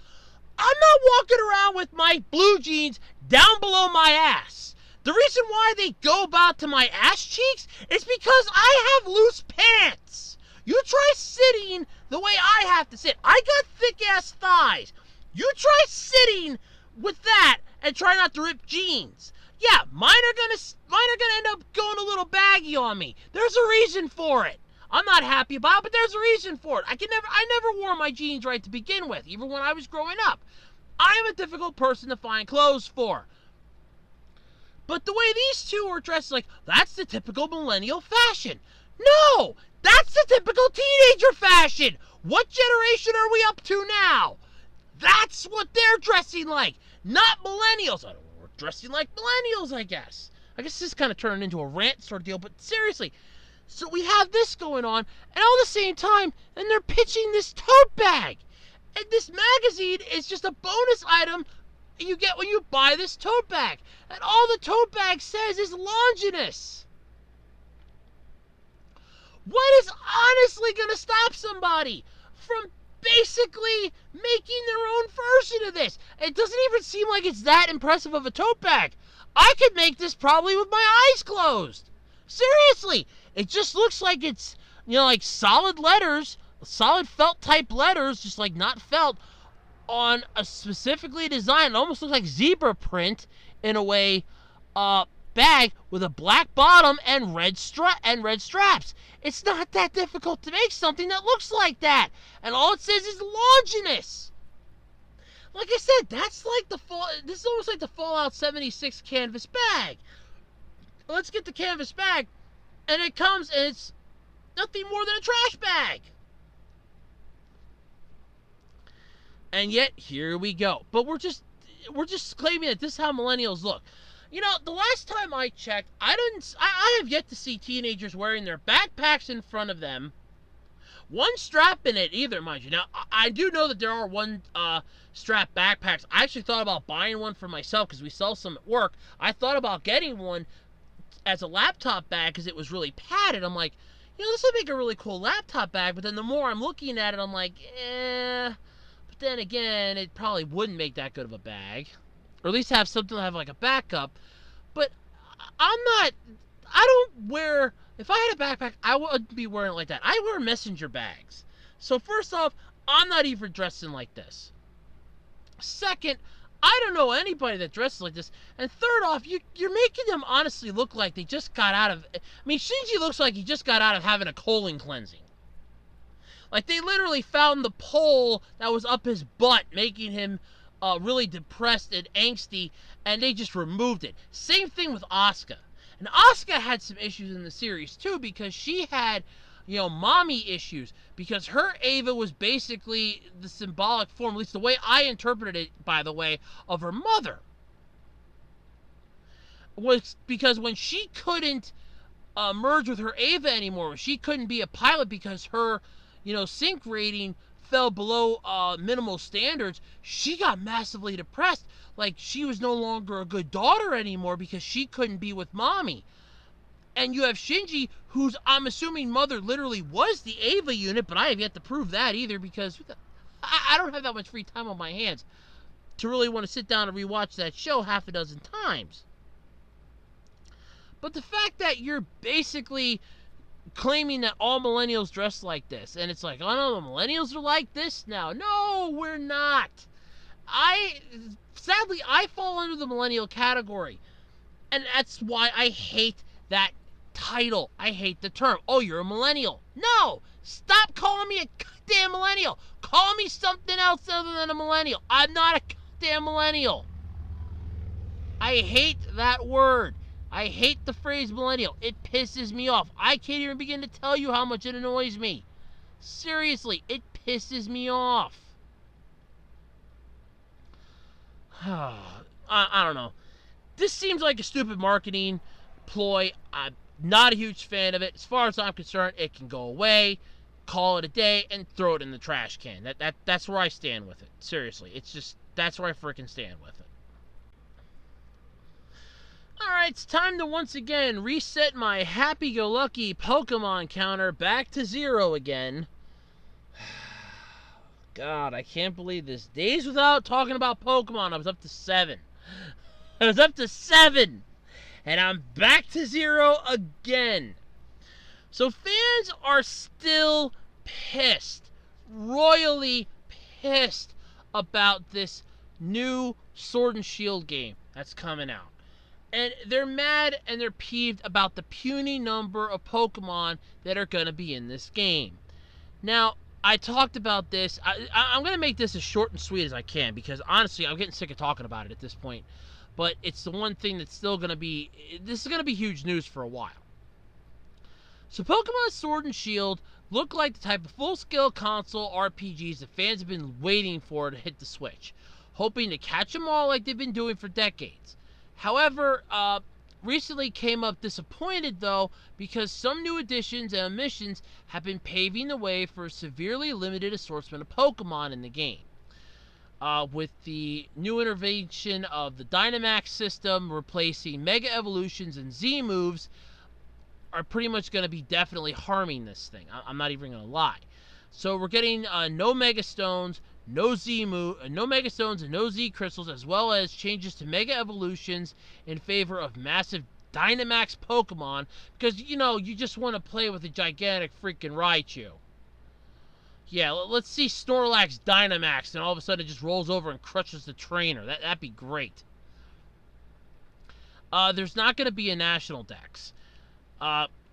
I'm not walking around with my blue jeans down below my ass. The reason why they go about to my ass cheeks is because I have loose pants. You try sitting the way I have to sit. I got thick-ass thighs. You try sitting with that and try not to rip jeans. Yeah, mine are gonna end up going a little baggy on me. There's a reason for it. I'm not happy about it, but there's a reason for it. I never wore my jeans right to begin with, even when I was growing up. I am a difficult person to find clothes for. But the way these two are dressed, like, that's the typical millennial fashion. No! That's the typical teenager fashion! What generation are we up to now? That's what they're dressing like, not millennials. I don't know, we're dressing like millennials, I guess. I guess this is kind of turning into a rant sort of deal, but seriously. So we have this going on, and all at the same time, and they're pitching this tote bag. And this magazine is just a bonus item you get when you buy this tote bag. And all the tote bag says is Longinus. What is honestly going to stop somebody from basically making their own version of this? It doesn't even seem like it's that impressive of a tote bag. I could make this probably with my eyes closed. Seriously, it just looks like it's, you know, like solid letters, solid felt type letters, just like not felt, on a specifically designed, it almost looks like zebra print in a way, bag with a black bottom and red straps. It's not that difficult to make something that looks like that, and all it says is Longinus. Like I said, that's like this is almost like the Fallout 76 canvas bag. Let's get the canvas bag, and it comes, and it's nothing more than a trash bag. And yet, here we go. But we're just claiming that this is how millennials look. You know, the last time I checked, I have yet to see teenagers wearing their backpacks in front of them. One strap in it either, mind you. Now, I do know that there are one strap backpacks. I actually thought about buying one for myself because we sell some at work. I thought about getting one as a laptop bag because it was really padded. I'm like, you know, this would make a really cool laptop bag. But then the more I'm looking at it, I'm like, But then again, it probably wouldn't make that good of a bag. Or at least have something to have like a backup. But I don't wear, if I had a backpack, I wouldn't be wearing it like that. I wear messenger bags. So first off, I'm not even dressing like this. Second, I don't know anybody that dresses like this. And third off, you're making them honestly look like they just got out of, I mean, Shinji looks like he just got out of having a colon cleansing. Like, they literally found the pole that was up his butt, making him really depressed and angsty, and they just removed it. Same thing with Asuka. And Asuka had some issues in the series, too, because she had, you know, mommy issues. Because her Eva was basically the symbolic form, at least the way I interpreted it, by the way, of her mother. Was because when she couldn't merge with her Eva anymore, she couldn't be a pilot because her, you know, sync rating fell below minimal standards, she got massively depressed. Like, she was no longer a good daughter anymore because she couldn't be with mommy. And you have Shinji, whose, I'm assuming, mother literally was the Eva unit, but I have yet to prove that either because I don't have that much free time on my hands to really want to sit down and rewatch that show half a dozen times. But the fact that you're basically claiming that all millennials dress like this, and it's like, oh no, the millennials are like this now. No, we're not. Sadly, I fall under the millennial category, and that's why I hate that title. I hate the term. Oh, you're a millennial. No, stop calling me a goddamn millennial. Call me something else other than a millennial. I'm not a goddamn millennial. I hate that word. I hate the phrase millennial. It pisses me off. I can't even begin to tell you how much it annoys me. Seriously, it pisses me off. I don't know. This seems like a stupid marketing ploy. I'm not a huge fan of it. As far as I'm concerned, it can go away, call it a day, and throw it in the trash can. That's where I stand with it. Seriously, it's just, that's where I freaking stand with it. Alright, it's time to once again reset my happy-go-lucky Pokemon counter back to 0 again. God, I can't believe this. Days without talking about Pokemon, I was up to 7. I was up to 7! And I'm back to 0 again. So fans are still pissed. Royally pissed about this new Sword and Shield game that's coming out. And they're mad and they're peeved about the puny number of Pokemon that are going to be in this game. Now, I talked about this. I'm going to make this as short and sweet as I can because, honestly, I'm getting sick of talking about it at this point. But it's the one thing that's still going to be... This is going to be huge news for a while. So Pokemon Sword and Shield look like the type of full-scale console RPGs that fans have been waiting for to hit the Switch, hoping to catch them all like they've been doing for decades. However, recently came up disappointed, though, because some new additions and omissions have been paving the way for a severely limited assortment of Pokemon in the game. With the new intervention of the Dynamax system replacing Mega Evolutions and Z-Moves are pretty much going to be definitely harming this thing. I'm not even going to lie. So we're getting no Mega Stones, no Mega Stones and no Z Crystals, as well as changes to Mega Evolutions in favor of massive Dynamax Pokemon because, you know, you just want to play with a gigantic freaking Raichu. Yeah, let's see Snorlax Dynamax, and all of a sudden it just rolls over and crushes the trainer. That'd be great. There's not going to be a national dex,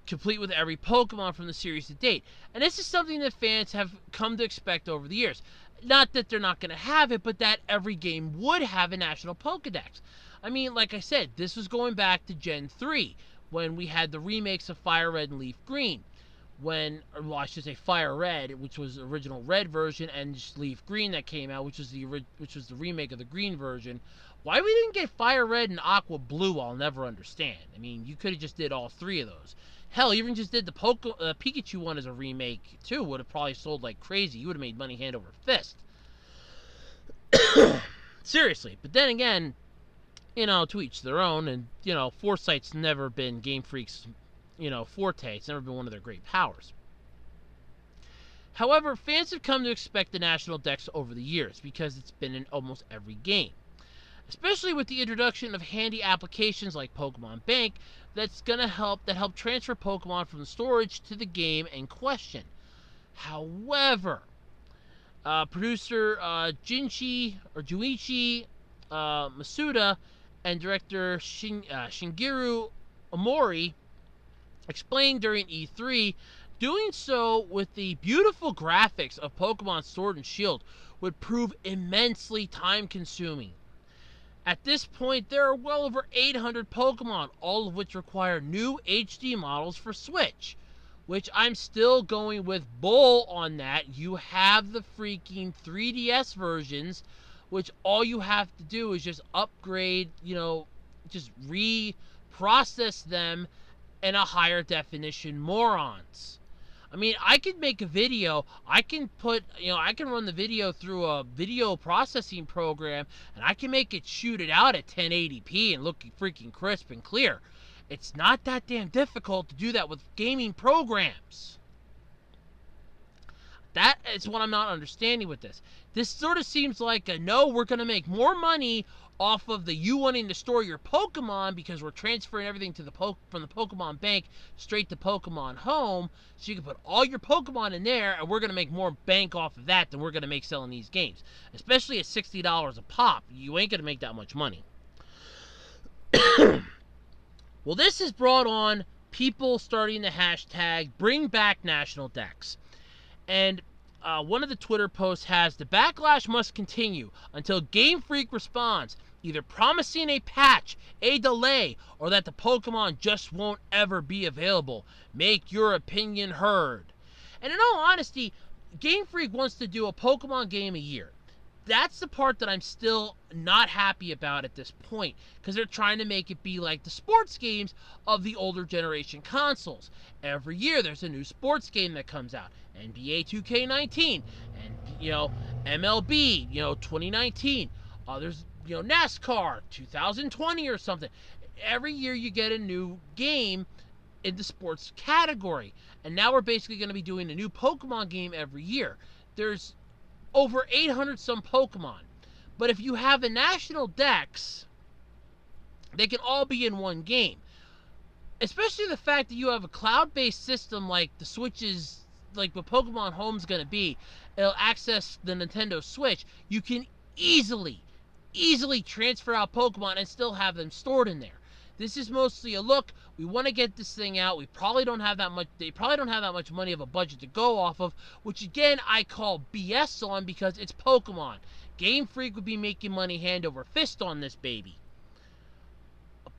complete with every Pokemon from the series to date. And this is something that fans have come to expect over the years. Not that they're not going to have it, but that every game would have a national Pokedex. I mean, like I said, this was going back to Gen 3, when we had the remakes of Fire Red and Leaf Green. Well, I should say Fire Red, which was the original Red version, and just Leaf Green that came out, which was the remake of the Green version. Why we didn't get Fire Red and Aqua Blue, I'll never understand. I mean, you could have just did all three of those. Hell, even just did the Pikachu one as a remake, too. Would have probably sold like crazy. You would have made money hand over fist. Seriously. But then again, you know, to each their own. And, you know, Foresight's never been Game Freak's, you know, forte. It's never been one of their great powers. However, fans have come to expect the national dex over the years because it's been in almost every game. Especially with the introduction of handy applications like Pokemon Bank that help transfer Pokemon from the storage to the game in question. However, producer Junichi Masuda and director Shigeru Omori explained during E3, doing so with the beautiful graphics of Pokemon Sword and Shield would prove immensely time-consuming. At this point, there are well over 800 Pokemon, all of which require new HD models for Switch. Which I'm still going with bull on that. You have the freaking 3DS versions, which all you have to do is just upgrade, you know, just reprocess them in a higher definition, morons. I mean, I could make a video, I can run the video through a video processing program, and I can make it shoot it out at 1080p and look freaking crisp and clear. It's not that damn difficult to do that with gaming programs. That is what I'm not understanding with this. This sort of seems like no, we're going to make more money off of you wanting to store your Pokemon because we're transferring everything to from the Pokemon Bank straight to Pokemon Home, so you can put all your Pokemon in there, and we're going to make more bank off of that than we're going to make selling these games. Especially at $60 a pop, you ain't going to make that much money. Well, this has brought on people starting the hashtag Bring Back National Dex. And one of the Twitter posts has, the backlash must continue until Game Freak responds, either promising a patch, a delay, or that the Pokemon just won't ever be available. Make your opinion heard. And in all honesty, Game Freak wants to do a Pokemon game a year. That's the part that I'm still not happy about at this point, because they're trying to make it be like the sports games of the older generation consoles. Every year there's a new sports game that comes out. NBA 2K19 and, you know, MLB, you know, 2019. There's, you know, NASCAR 2020 or something. Every year you get a new game in the sports category. And now we're basically going to be doing a new Pokemon game every year. There's over 800 some Pokemon. But if you have a national dex, they can all be in one game. Especially the fact that you have a cloud-based system like the Switch's, like what Pokemon Home's going to be. It'll access the Nintendo Switch. You can easily transfer out Pokemon and still have them stored in there. This is mostly a look. We want to get this thing out. We probably don't have that much. They probably don't have that much money of a budget to go off of, which again I call BS on because it's Pokemon. Game Freak would be making money hand over fist on this baby.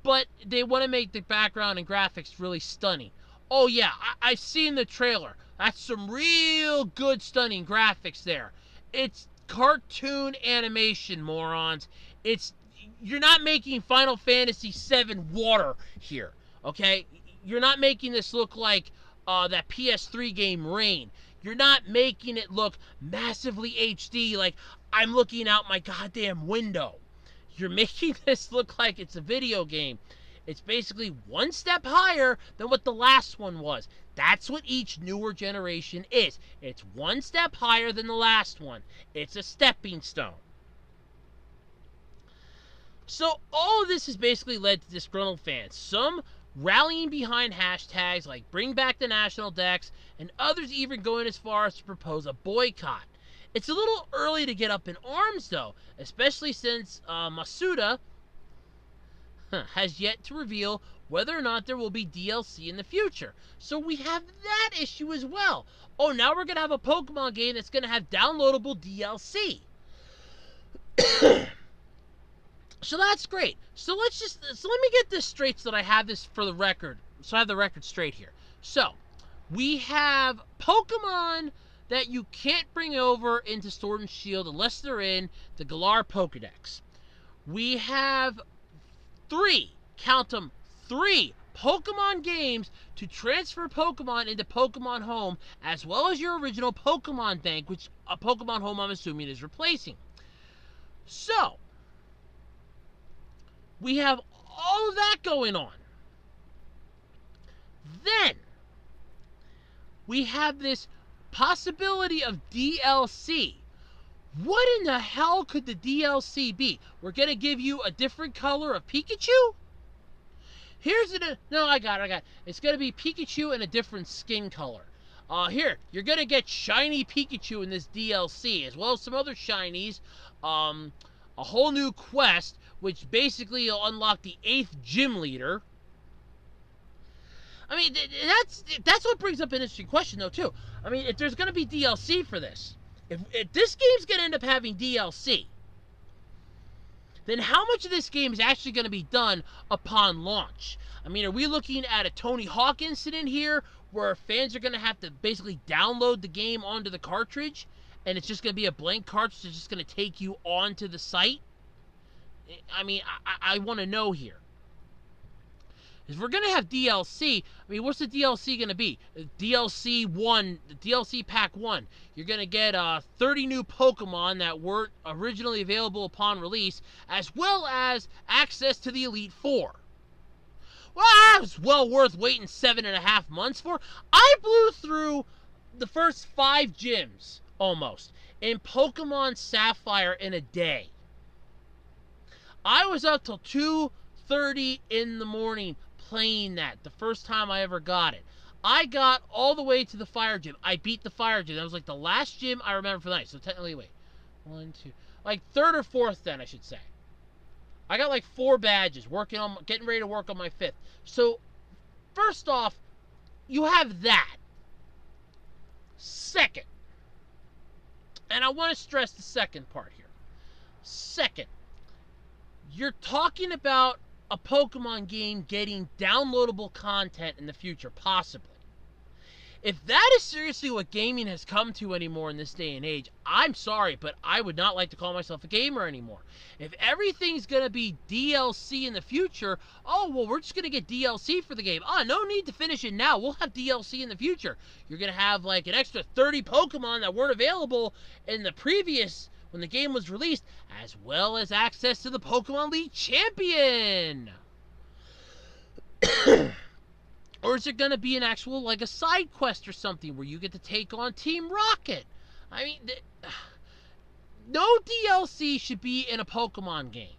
But they want to make the background and graphics really stunning. Oh yeah, I've seen the trailer. That's some real good stunning graphics there. It's cartoon animation, morons. You're not making Final Fantasy VII water here, okay? You're not making this look like that PS3 game Rain. You're not making it look massively HD like I'm looking out my goddamn window. You're making this look like it's a video game. It's basically one step higher than what the last one was. That's what each newer generation is. It's one step higher than the last one. It's a stepping stone. So all of this has basically led to disgruntled fans. Some rallying behind hashtags like bring back the national decks, and others even going as far as to propose a boycott. It's a little early to get up in arms though, especially since Masuda has yet to reveal whether or not there will be DLC in the future. So we have that issue as well. Oh, now we're going to have a Pokemon game that's going to have downloadable DLC. So that's great. So let me get this straight so that I have this for the record. So I have the record straight here. So we have Pokemon that you can't bring over into Sword and Shield unless they're in the Galar Pokedex. We have count them, 3 Pokemon games to transfer Pokemon into Pokemon Home, as well as your original Pokemon Bank, which a Pokemon Home I'm assuming is replacing. So we have all of that going on. Then we have this possibility of DLC. What in the hell could the DLC be? We're going to give you a different color of Pikachu? No, I got it. It's going to be Pikachu in a different skin color. Here, you're going to get shiny Pikachu in this DLC, as well as some other shinies. A whole new quest, which basically will unlock the 8th gym leader. I mean, that's what brings up an interesting question, though, too. I mean, if there's going to be DLC for this, if this game's going to end up having DLC, then how much of this game is actually going to be done upon launch? I mean, are we looking at a Tony Hawk incident here, where fans are going to have to basically download the game onto the cartridge, and it's just going to be a blank cartridge that's just going to take you onto the site? I mean, I want to know here. If we're going to have DLC, I mean, what's the DLC going to be? DLC Pack 1. You're going to get 30 new Pokemon that weren't originally available upon release, as well as access to the Elite Four. Well, that was well worth waiting 7.5 months for. I blew through the first 5 gyms, almost, in Pokemon Sapphire in a day. I was up till 2:30 in the morning playing that the first time I ever got it. I got all the way to the fire gym. I beat the fire gym. That was like the last gym I remember for the night. So technically, wait. 1, 2, like 3rd or 4th then, I should say. I got like 4 badges, getting ready to work on my 5th. So, first off, you have that. Second, and I want to stress the second part here. Second, you're talking about a Pokemon game getting downloadable content in the future, possibly. If that is seriously what gaming has come to anymore in this day and age, I'm sorry, but I would not like to call myself a gamer anymore. If everything's going to be DLC in the future, oh, well, we're just going to get DLC for the game. No need to finish it now. We'll have DLC in the future. You're going to have like an extra 30 Pokemon that weren't available in the previous, when the game was released, as well as access to the Pokemon League Champion. Or is it going to be an actual, like a side quest or something where you get to take on Team Rocket? I mean, no DLC should be in a Pokemon game.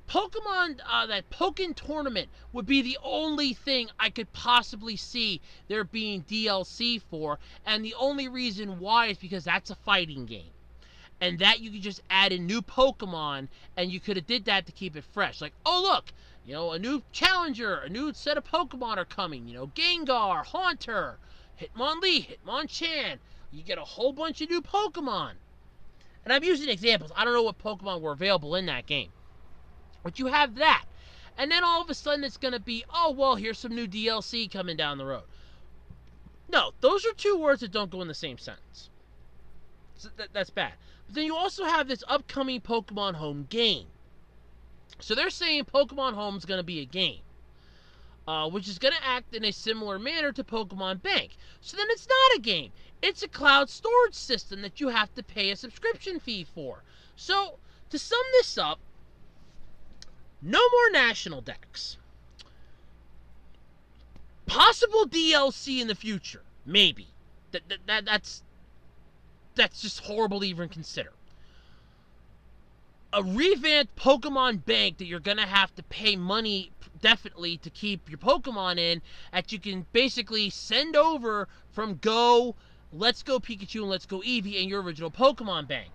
That Pokken Tournament would be the only thing I could possibly see there being DLC for, and the only reason why is because that's a fighting game. And that you could just add in new Pokemon, and you could have did that to keep it fresh. Like, oh look, a new challenger, a new set of Pokemon are coming. Gengar, Haunter, Hitmonlee, Hitmonchan. You get a whole bunch of new Pokemon. And I'm using examples. I don't know what Pokemon were available in that game. But you have that. And then all of a sudden it's going to be, oh, well, here's some new DLC coming down the road. No, those are 2 words that don't go in the same sentence. So that's bad. But then you also have this upcoming Pokemon Home game. So they're saying Pokemon Home is going to be a game, which is going to act in a similar manner to Pokemon Bank. So then it's not a game. It's a cloud storage system that you have to pay a subscription fee for. So, to sum this up, no more national decks. Possible DLC in the future. Maybe. That's just horrible to even consider. a revamped Pokemon Bank that you're going to have to pay money definitely to keep your Pokemon in, that you can basically send over from Go, Let's Go Pikachu, and Let's Go Eevee in your original Pokemon Bank.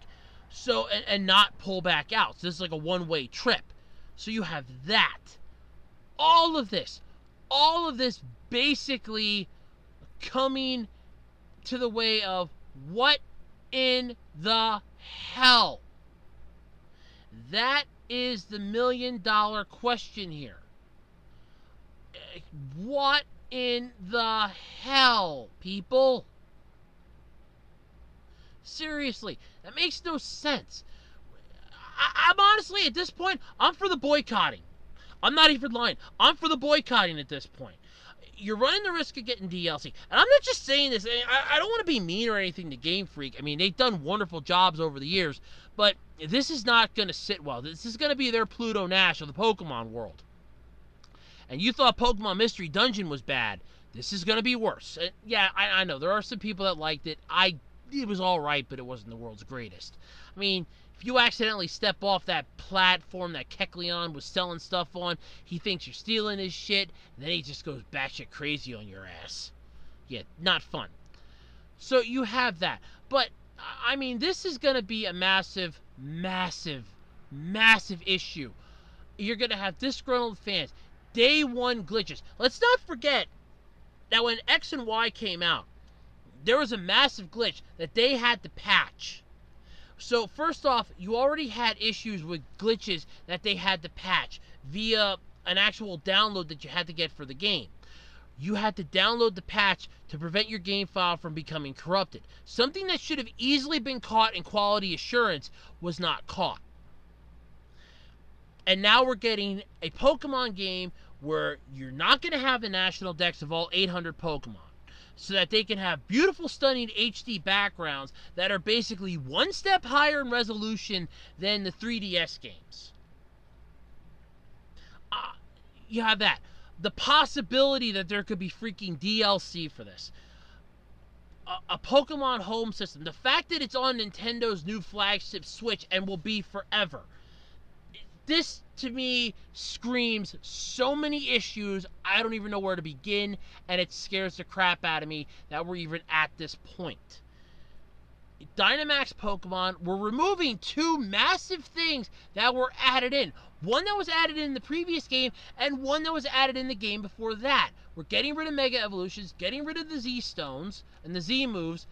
So, and not pull back out. So this is like a one-way trip. So you have that. All of this basically coming to the way of what in the hell? That is the $1,000,000 question here. What in the hell, people? Seriously, that makes no sense. I'm honestly, at this point, I'm for the boycotting. I'm not even lying. I'm for the boycotting at this point. You're running the risk of getting DLC. And I'm not just saying this. I don't want to be mean or anything to Game Freak. I mean, they've done wonderful jobs over the years. But this is not going to sit well. This is going to be their Pluto Nash of the Pokemon world. And you thought Pokemon Mystery Dungeon was bad. This is going to be worse. Yeah, I know. There are some people that liked it. It was alright, but it wasn't the world's greatest. I mean, if you accidentally step off that platform that Kecleon was selling stuff on, he thinks you're stealing his shit, and then he just goes batshit crazy on your ass. Yeah, not fun. So you have that. But, I mean, this is going to be a massive, massive, massive issue. You're going to have disgruntled fans. Day one glitches. Let's not forget that when X and Y came out, there was a massive glitch that they had to patch. So first off, you already had issues with glitches that they had to patch via an actual download that you had to get for the game. You had to download the patch to prevent your game file from becoming corrupted. Something that should have easily been caught in quality assurance was not caught. And now we're getting a Pokemon game where you're not going to have the national dex of all 800 Pokemon, so that they can have beautiful, stunning HD backgrounds that are basically one step higher in resolution than the 3DS games. You have that. The possibility that there could be freaking DLC for this. A Pokemon home system. The fact that it's on Nintendo's new flagship Switch and will be forever. This, to me, screams so many issues, I don't even know where to begin, and it scares the crap out of me that we're even at this point. Dynamax Pokemon, we're removing two massive things that were added in. One that was added in the previous game, and one that was added in the game before that. We're getting rid of Mega Evolutions, getting rid of the Z-Stones and the Z-Moves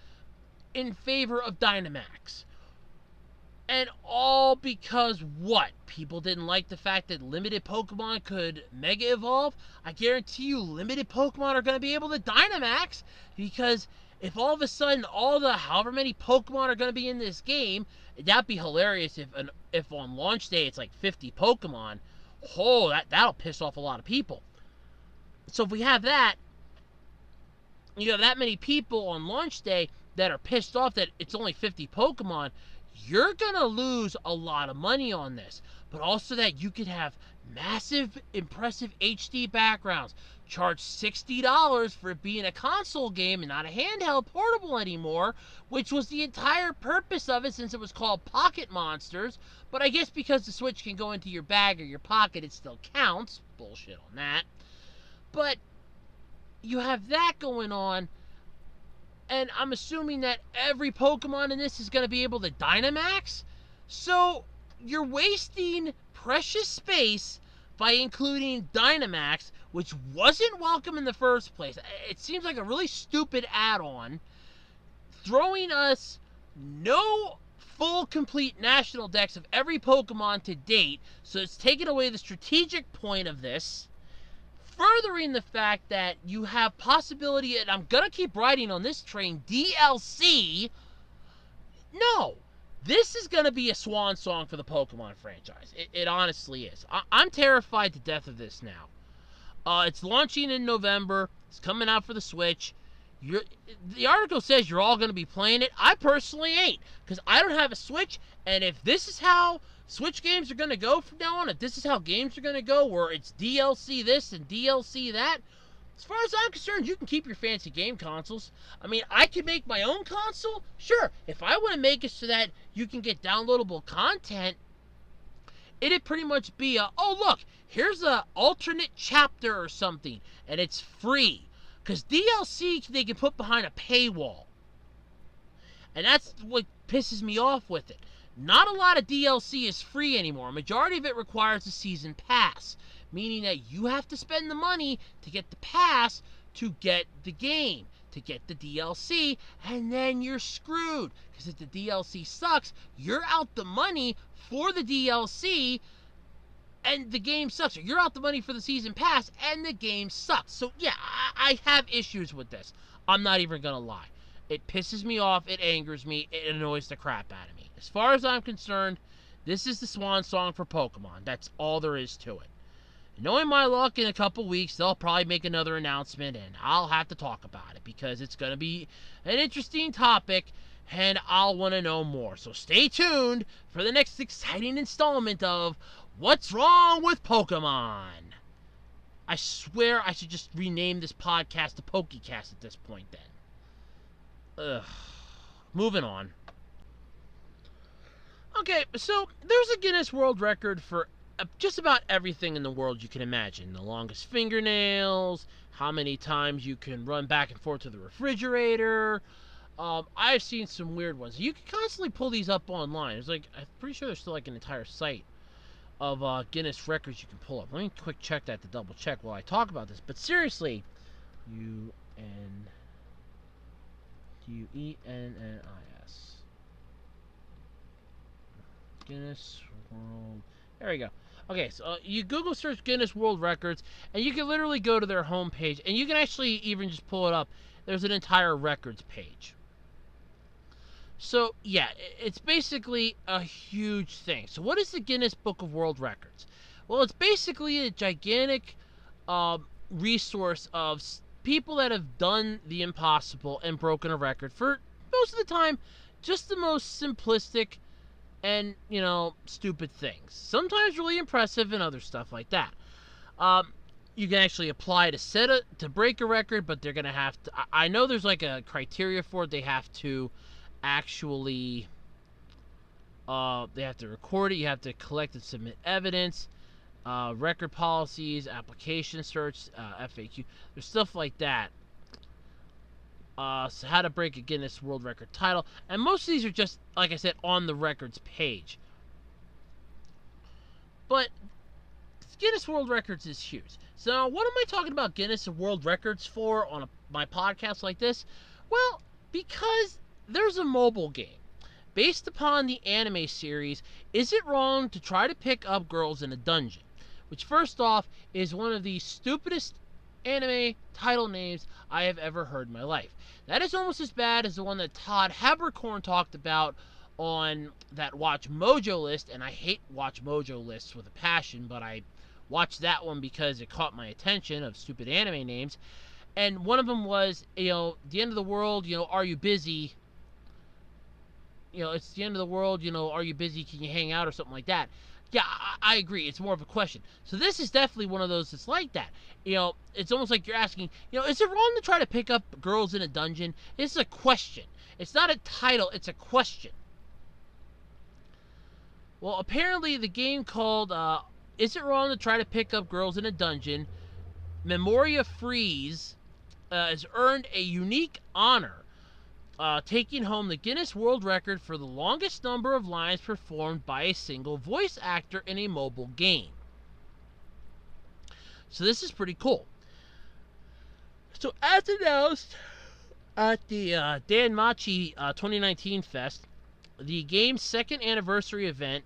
in favor of Dynamax. And all because what? People didn't like the fact that limited Pokemon could Mega Evolve? I guarantee you limited Pokemon are going to be able to Dynamax, because if all of a sudden all the however many Pokemon are going to be in this game, that'd be hilarious if on launch day it's like 50 Pokemon. Oh, that'll piss off a lot of people. So if we have that, you have that many people on launch day that are pissed off that it's only 50 Pokemon, you're going to lose a lot of money on this. But also that you could have massive, impressive HD backgrounds. Charge $60 for it being a console game and not a handheld portable anymore, which was the entire purpose of it since it was called Pocket Monsters. But I guess because the Switch can go into your bag or your pocket, it still counts. Bullshit on that. But you have that going on. And I'm assuming that every Pokemon in this is going to be able to Dynamax. So you're wasting precious space by including Dynamax, which wasn't welcome in the first place. It seems like a really stupid add-on, throwing us no full complete national dex of every Pokemon to date. So it's taken away the strategic point of this, furthering the fact that you have possibility, and I'm going to keep riding on this train, DLC. No, this is going to be a swan song for the Pokemon franchise. It honestly is. I'm terrified to death of this now. It's launching in November. It's coming out for the Switch. The article says you're all going to be playing it. I personally ain't, because I don't have a Switch, and if this is how Switch games are going to go from now on, if this is how games are going to go, where it's DLC this and DLC that, as far as I'm concerned, you can keep your fancy game consoles. I mean, I can make my own console. Sure, if I want to make it so that you can get downloadable content, it'd pretty much be oh look, here's a alternate chapter or something, and it's free. Because DLC they can put behind a paywall. And that's what pisses me off with it. Not a lot of DLC is free anymore. A majority of it requires a season pass, meaning that you have to spend the money to get the pass to get the game, to get the DLC, and then you're screwed. Because if the DLC sucks, you're out the money for the DLC, and the game sucks. Or you're out the money for the season pass, and the game sucks. So yeah, I have issues with this. I'm not even gonna lie. It pisses me off, it angers me, it annoys the crap out of me. As far as I'm concerned, this is the swan song for Pokemon. That's all there is to it. Knowing my luck, in a couple weeks, they'll probably make another announcement, and I'll have to talk about it, because it's going to be an interesting topic, and I'll want to know more. So stay tuned for the next exciting installment of What's Wrong with Pokemon? I swear I should just rename this podcast the PokeCast at this point then. Ugh. Moving on. Okay, so there's a Guinness World Record for just about everything in the world you can imagine. The longest fingernails, how many times you can run back and forth to the refrigerator. I've seen some weird ones. You can constantly pull these up online. There's like, I'm pretty sure there's still like an entire site of Guinness records you can pull up. Let me quick check that to double check while I talk about this. But seriously, Guennis. Guinness World. There we go. Okay, so you Google search Guinness World Records, and you can literally go to their homepage, and you can actually even just pull it up. There's an entire records page. So, yeah, it's basically a huge thing. So what is the Guinness Book of World Records? Well, it's basically a gigantic resource of people that have done the impossible and broken a record for, most of the time, just the most simplistic and, stupid things. Sometimes really impressive and other stuff like that. You can actually apply to break a record, but they're going to have to... I know there's like a criteria for it. They have to actually... they have to record it. You have to collect and submit evidence. Record policies, application search, FAQ. There's stuff like that. So how to break a Guinness World Record title. And most of these are just, like I said, on the records page. But Guinness World Records is huge. So what am I talking about Guinness World Records for on my podcast like this? Well, because there's a mobile game based upon the anime series, Is It Wrong to Try to Pick Up Girls in a Dungeon? Which, first off, is one of the stupidest anime title names I have ever heard in my life. That is almost as bad as the one that Todd Habercorn talked about on that Watch Mojo list, and I hate Watch Mojo lists with a passion, but I watched that one because it caught my attention of stupid anime names. And one of them was, the end of the world, are you busy? It's the end of the world, are you busy? Can you hang out or something like that? Yeah, I agree. It's more of a question. So this is definitely one of those that's like that. It's almost like you're asking, is it wrong to try to pick up girls in a dungeon? It's a question. It's not a title. It's a question. Well, apparently the game called Is It Wrong to Try to Pick Up Girls in a Dungeon? Memoria Freeze has earned a unique honor, taking home the Guinness World Record for the longest number of lines performed by a single voice actor in a mobile game. So this is pretty cool. So as announced at the Danmachi 2019 Fest, the game's second anniversary event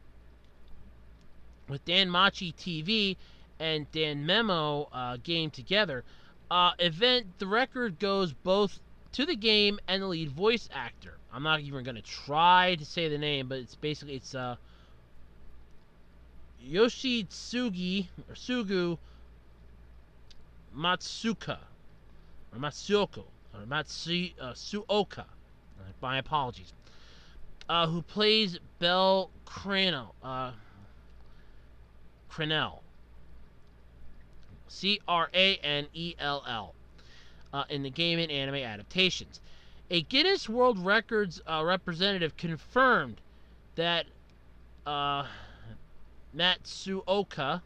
with Danmachi TV and Danmemo game together, the record goes both to the game and the lead voice actor. I'm not even going to try to say the name, but it's Yoshitsugu Matsuka or Matsuoko or Matsuoka. My apologies. Who plays Belle Cranell. Cranell. Cranell. In the game and anime adaptations. A Guinness World Records representative confirmed that Matsuoka.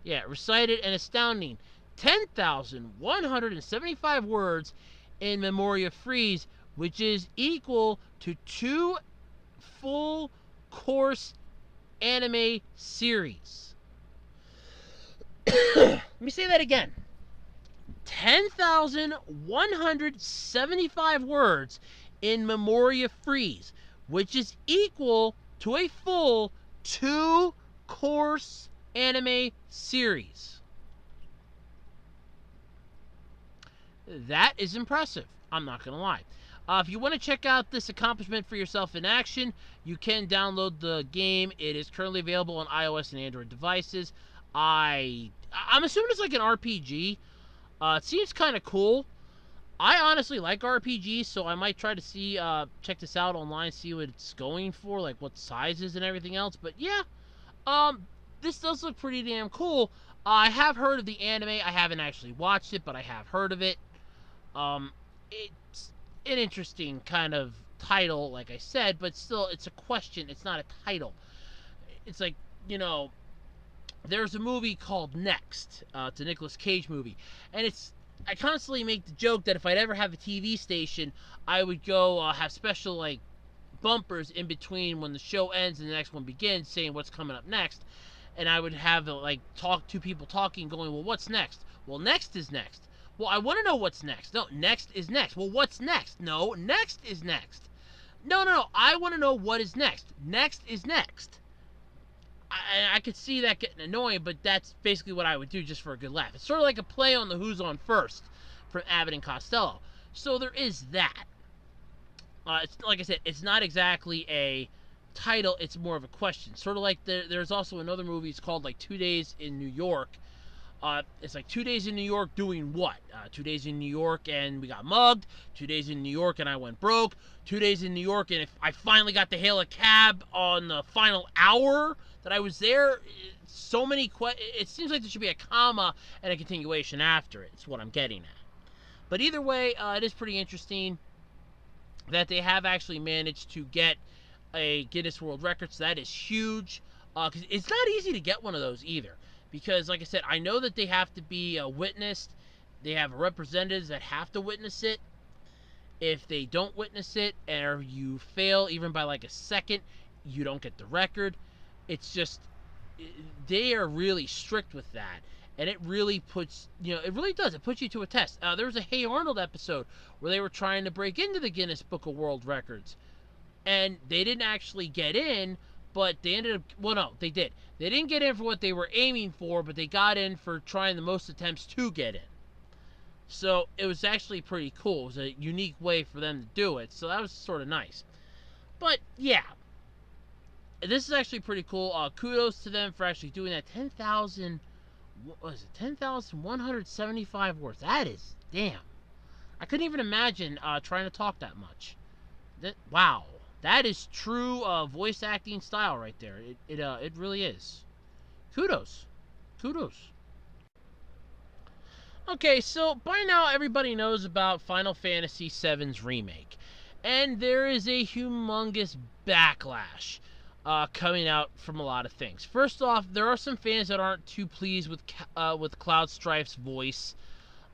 Yeah, recited an astounding 10,175 words in Memoria Freeze, which is equal to 2 full course anime series. Let me say that again. 10,175 words in Memoria Freeze, which is equal to a full 2 course anime series. That is impressive. I'm not going to lie. If you want to check out this accomplishment for yourself in action, you can download the game. It is currently available on iOS and Android devices. I'm assuming it's like an RPG. It seems kind of cool. I honestly like RPGs, so I might try to see, check this out online, see what it's going for, like what sizes and everything else. But yeah, this does look pretty damn cool. I have heard of the anime. I haven't actually watched it, but I have heard of it. It's an interesting kind of title, like I said, but still, it's a question. It's not a title. It's like, you know, there's a movie called Next. It's a Nicolas Cage movie, and I constantly make the joke that if I'd ever have a TV station, I would go have special like bumpers in between when the show ends and the next one begins, saying what's coming up next, and I would have like two people talking, going, well, what's next? Well, next is next. Well, I want to know what's next. No, next is next. Well, what's next? No, next is next. No. I want to know what is next. Next is next. I could see that getting annoying, but that's basically what I would do just for a good laugh. It's sort of like a play on the Who's On First from Abbott and Costello. So there is that. It's, like I said, it's not exactly a title. It's more of a question. Sort of like there's also another movie. It's called like 2 Days in New York. It's like 2 days in New York doing what? 2 days in New York and we got mugged. 2 days in New York and I went broke. 2 days in New York and if I finally got to hail a cab on the final hour that I was there. So many it seems like there should be a comma and a continuation after it. It's what I'm getting at. But either way, it is pretty interesting that they have actually managed to get a Guinness World Record. So that is huge. Because it's not easy to get one of those either. Because, like I said, I know that they have to be witnessed. They have representatives that have to witness it. If they don't witness it, or you fail even by like a second, you don't get the record. It's just, they are really strict with that. And it really puts, it really does. It puts you to a test. There was a Hey Arnold episode where they were trying to break into the Guinness Book of World Records. And they didn't actually get in, but they ended up, well, no, they did. They didn't get in for what they were aiming for, but they got in for trying the most attempts to get in. So it was actually pretty cool. It was a unique way for them to do it. So that was sort of nice. But yeah, this is actually pretty cool. Kudos to them for actually doing that. 10,175 words. That is, damn. I couldn't even imagine trying to talk that much. Wow. That is true voice acting style right there. It really is. Kudos. Okay, so by now everybody knows about Final Fantasy VII's remake. And there is a humongous backlash coming out from a lot of things. First off, there are some fans that aren't too pleased with Cloud Strife's voice.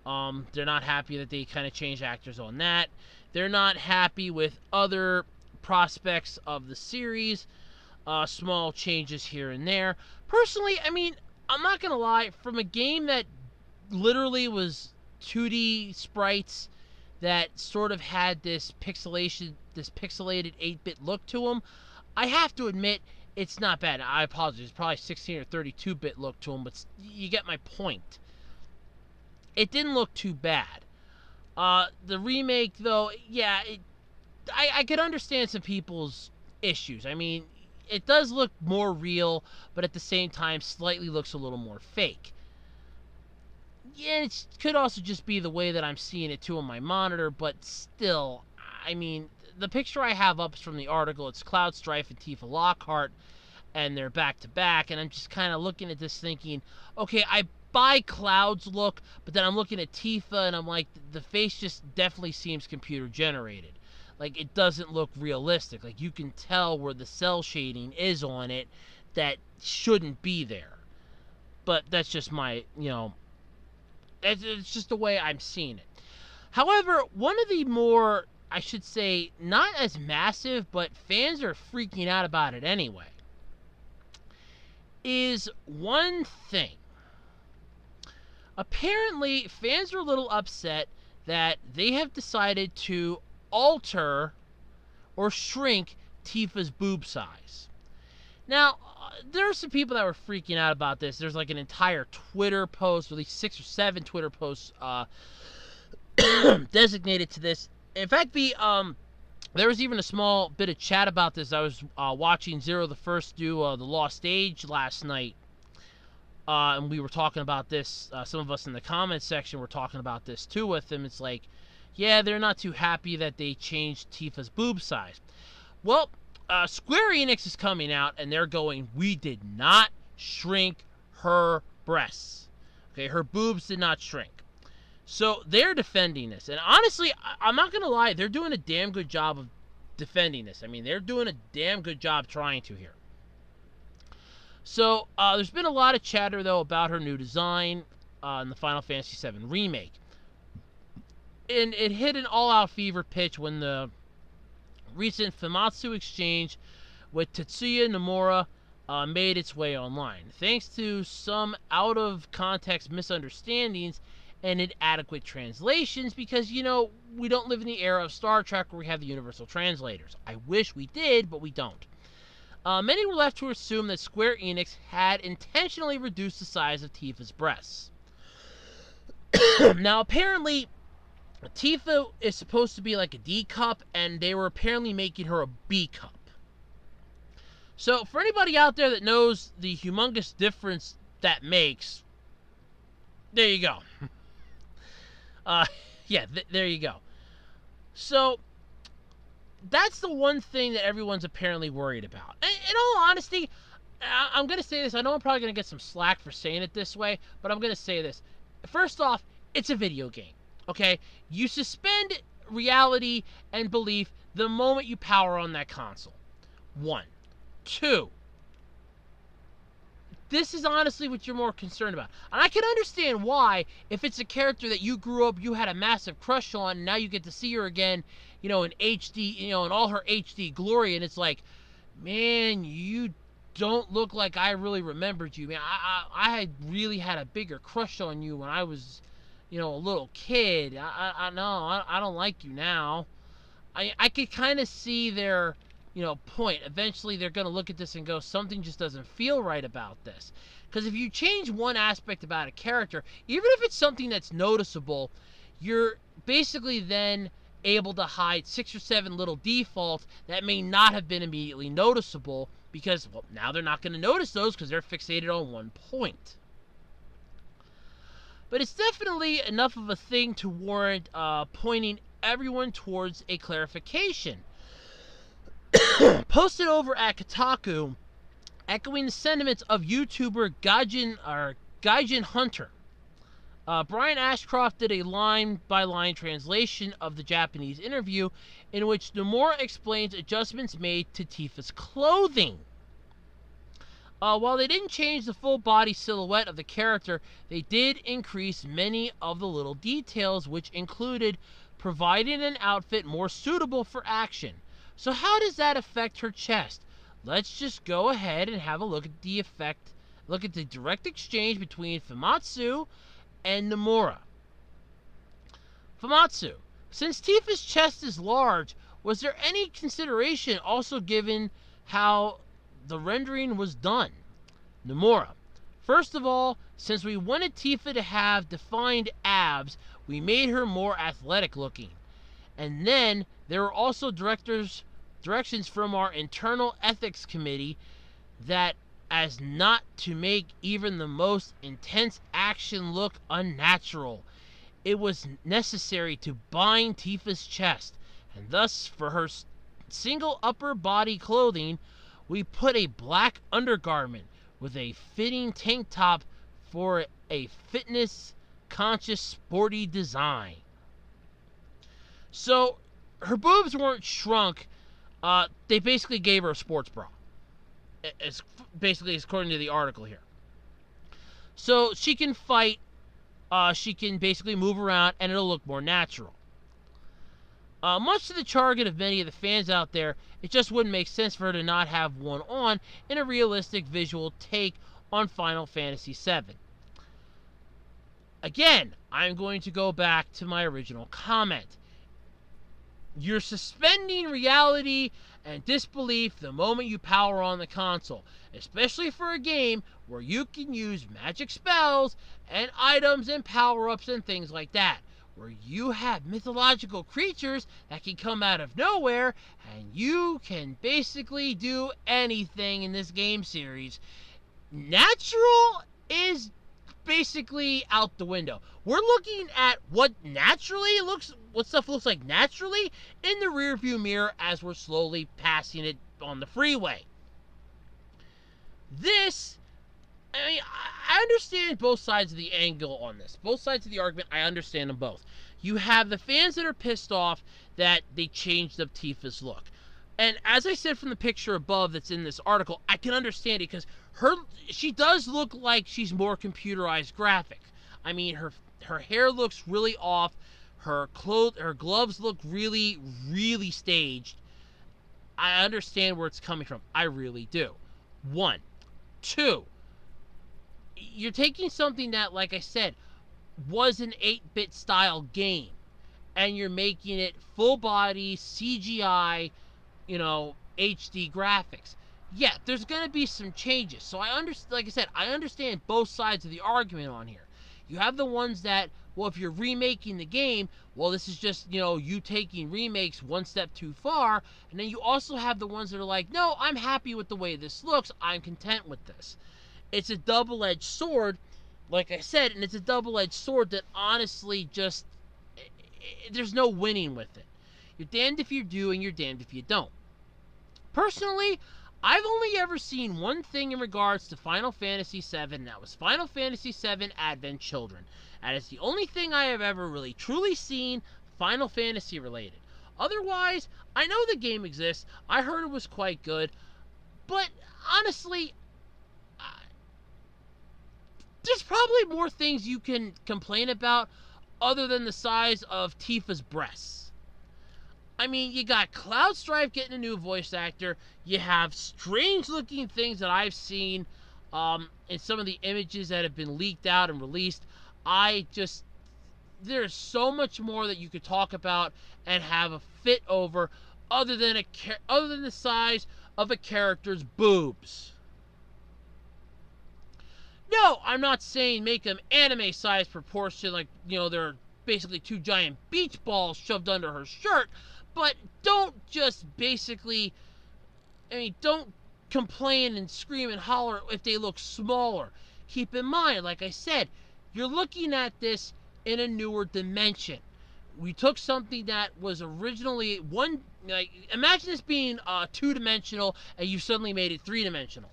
They're not happy that they kind of changed actors on that. They're not happy with other prospects of the series, small changes here and there. Personally, I mean, I'm not gonna lie, from a game that literally was 2D sprites that sort of had this pixelated 8-bit look to them, I have to admit it's not bad. I apologize, it's probably 16 or 32-bit look to them, but you get my point. It didn't look too bad. The remake, though, yeah, I could understand some people's issues. I mean, it does look more real, but at the same time, slightly looks a little more fake. Yeah, it could also just be the way that I'm seeing it too on my monitor, but still, I mean, the picture I have up is from the article. It's Cloud Strife and Tifa Lockhart, and they're back to back, and I'm just kind of looking at this thinking, okay, I buy Cloud's look, but then I'm looking at Tifa, and I'm like, the face just definitely seems computer generated. like, it doesn't look realistic. Like, you can tell where the cell shading is on it that shouldn't be there. But that's just my, it's just the way I'm seeing it. However, one of the more, I should say, not as massive, but fans are freaking out about it anyway, is one thing. Apparently, fans are a little upset that they have decided to alter or shrink Tifa's boob size. Now, there are some people that were freaking out about this. There's like an entire Twitter post, or at least 6 or 7 Twitter posts designated to this. In fact, there was even a small bit of chat about this. I was watching Zero the First do the Lost Age last night, and we were talking about this. Some of us in the comments section were talking about this too with him. It's like, yeah, they're not too happy that they changed Tifa's boob size. Well, Square Enix is coming out, and they're going, we did not shrink her breasts. Okay, her boobs did not shrink. So they're defending this. And honestly, I'm not going to lie, they're doing a damn good job of defending this. I mean, they're doing a damn good job trying to here. So there's been a lot of chatter, though, about her new design in the Final Fantasy VII Remake. And it hit an all-out fever pitch when the recent Famitsu exchange with Tetsuya Nomura made its way online. Thanks to some out-of-context misunderstandings and inadequate translations, because, we don't live in the era of Star Trek where we have the universal translators. I wish we did, but we don't. Many were left to assume that Square Enix had intentionally reduced the size of Tifa's breasts. Now, apparently, Tifa is supposed to be like a D cup, and they were apparently making her a B cup. So, for anybody out there that knows the humongous difference that makes, there you go. There you go. So, that's the one thing that everyone's apparently worried about. And in all honesty, I'm going to say this. I know I'm probably going to get some slack for saying it this way, but I'm going to say this. First off, it's a video game, okay? You suspend reality and belief the moment you power on that console. 1. 2. This is honestly what you're more concerned about. And I can understand why, if it's a character that you grew up, you had a massive crush on, and now you get to see her again, in HD, in all her HD glory, and it's like, man, you don't look like I really remembered you, man. I had really had a bigger crush on you when I was, a little kid. I don't like you now. I could kind of see their point. Eventually they're going to look at this and go, something just doesn't feel right about this. Because if you change one aspect about a character, even if it's something that's noticeable, you're basically then able to hide 6 or 7 little defaults that may not have been immediately noticeable, because, well, now they're not going to notice those because they're fixated on one point. But it's definitely enough of a thing to warrant pointing everyone towards a clarification. Posted over at Kotaku, echoing the sentiments of YouTuber Gaijin Hunter. Brian Ashcroft did a line-by-line translation of the Japanese interview in which Nomura explains adjustments made to Tifa's clothing. While they didn't change the full body silhouette of the character, they did increase many of the little details, which included providing an outfit more suitable for action. So how does that affect her chest? Let's just go ahead and have a look at the effect. Look at the direct exchange between Famitsu and Nomura. Famitsu, since Tifa's chest is large, was there any consideration also given how the rendering was done? Nomura, first of all, since we wanted Tifa to have defined abs, we made her more athletic looking. And then there were also directions from our internal ethics committee that as not to make even the most intense action look unnatural. It was necessary to bind Tifa's chest, and thus for her single upper body clothing, we put a black undergarment with a fitting tank top for a fitness conscious sporty design. So her boobs weren't shrunk. They basically gave her a sports bra. As basically, according to the article here. So she can fight. She can basically move around, and it'll look more natural. Much to the chagrin of many of the fans out there, it just wouldn't make sense for her to not have one on in a realistic visual take on Final Fantasy VII. Again, I'm going to go back to my original comment. You're suspending reality and disbelief the moment you power on the console, especially for a game where you can use magic spells and items and power-ups and things like that, where you have mythological creatures that can come out of nowhere, and you can basically do anything in this game series. Natural is basically out the window. We're looking at what stuff looks like naturally in the rearview mirror as we're slowly passing it on the freeway. I understand both sides of the angle on this. Both sides of the argument, I understand them both. You have the fans that are pissed off that they changed up Tifa's look. And as I said from the picture above that's in this article, I can understand it because she does look like she's more computerized graphic. I mean, her hair looks really off. Her gloves look really, really staged. I understand where it's coming from. I really do. 1. 2. You're taking something that, like I said, was an 8-bit style game, and you're making it full body CGI, HD graphics. Yeah, there's going to be some changes. So like I said, I understand both sides of the argument on here. You have the ones that, well, if you're remaking the game, well, this is just, you taking remakes one step too far. And then you also have the ones that are like, no, I'm happy with the way this looks. I'm content with this. It's a double-edged sword, like I said, and it's a double-edged sword that honestly just, there's no winning with it. You're damned if you do, and you're damned if you don't. Personally, I've only ever seen one thing in regards to Final Fantasy VII, and that was Final Fantasy VII Advent Children. That is the only thing I have ever really truly seen Final Fantasy related. Otherwise, I know the game exists, I heard it was quite good, but honestly, there's probably more things you can complain about other than the size of Tifa's breasts. I mean, you got Cloud Strife getting a new voice actor. You have strange looking things that I've seen in some of the images that have been leaked out and released. There's so much more that you could talk about and have a fit over other than the size of a character's boobs. No, I'm not saying make them anime-sized proportion like, they're basically 2 giant beach balls shoved under her shirt, but don't just don't complain and scream and holler if they look smaller. Keep in mind, like I said, you're looking at this in a newer dimension. We took something that was originally imagine this being 2-dimensional and you suddenly made it 3-dimensional.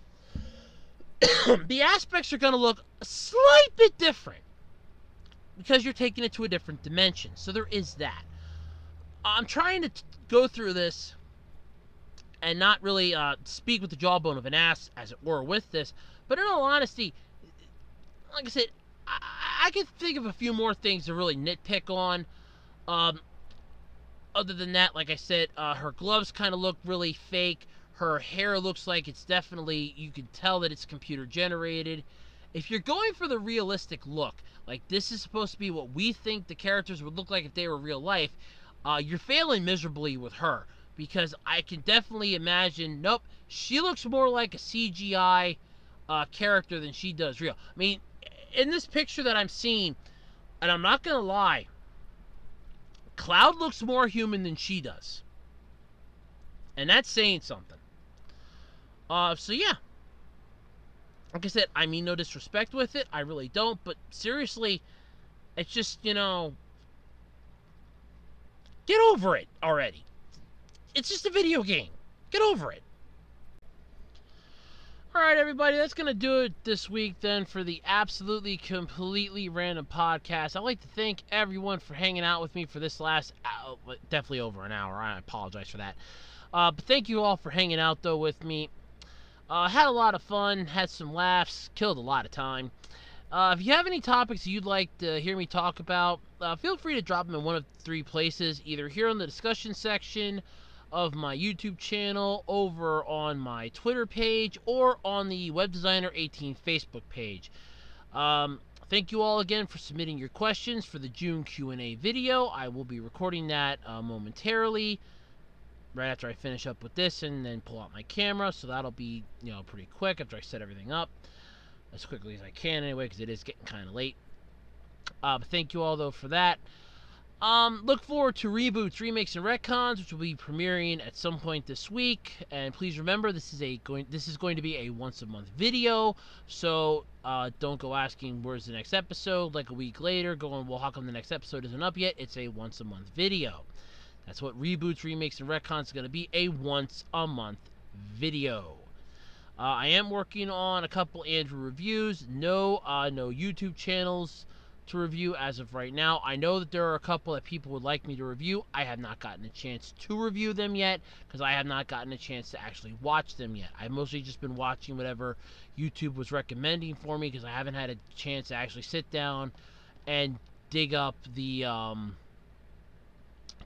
The aspects are going to look a slight bit different because you're taking it to a different dimension. So there is that. I'm trying to go through this and not really speak with the jawbone of an ass, as it were, with this. But in all honesty, like I said, I can think of a few more things to really nitpick on. Other than that, like I said, her gloves kind of look really fake. Her hair looks like it's definitely, you can tell that it's computer generated. If you're going for the realistic look, like this is supposed to be what we think the characters would look like if they were real life, you're failing miserably with her. Because I can definitely imagine, nope, she looks more like a CGI character than she does real. I mean, in this picture that I'm seeing, and I'm not going to lie, Cloud looks more human than she does. And that's saying something. So yeah. Like I said, I mean no disrespect with it. I really don't. But seriously, it's just, get over it already. It's just a video game. Get over it. Alright, everybody, that's going to do it this week then for the absolutely, completely random podcast. I'd like to thank everyone for hanging out with me for this last, definitely over an hour. I apologize for that. But thank you all for hanging out, though, with me. Had a lot of fun, had some laughs, killed a lot of time. If you have any topics you'd like to hear me talk about, feel free to drop them in one of three places, either here in the discussion section of my YouTube channel, over on my Twitter page, or on the Web Designer 18 Facebook page. Thank you all again for submitting your questions for the June Q&A video. I will be recording that momentarily, right after I finish up with this, and then pull out my camera, so that'll be, pretty quick after I set everything up. As quickly as I can anyway, because it is getting kind of late. But thank you all, though, for that. Look forward to reboots, remakes, and retcons, which will be premiering at some point this week. And please remember, this is going to be a once-a-month video, so don't go asking where's the next episode like a week later, going, well, how come the next episode isn't up yet? It's a once-a-month video. That's what reboots, remakes, and retcons is going to be, a once-a-month video. I am working on a couple Andrew reviews. No YouTube channels to review as of right now. I know that there are a couple that people would like me to review. I have not gotten a chance to review them yet because I have not gotten a chance to actually watch them yet. I've mostly just been watching whatever YouTube was recommending for me because I haven't had a chance to actually sit down and dig up the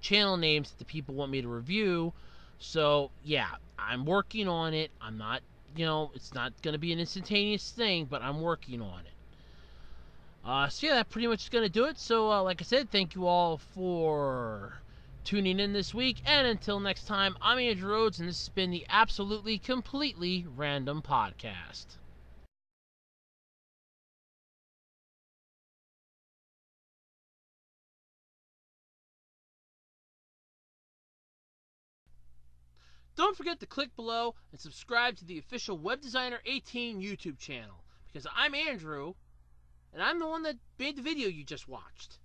channel names that the people want me to review. So yeah, I'm working on it. I'm not, it's not going to be an instantaneous thing, but I'm working on it. So yeah, that pretty much is going to do it. So like I said, thank you all for tuning in this week. And until next time, I'm Andrew Rhodes, and this has been the Absolutely Completely Random Podcast. Don't forget to click below and subscribe to the official Web Designer 18 YouTube channel, because I'm Andrew, and I'm the one that made the video you just watched.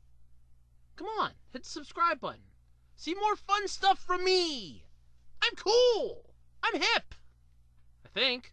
Come on, hit the subscribe button. See more fun stuff from me. I'm cool. I'm hip. I think.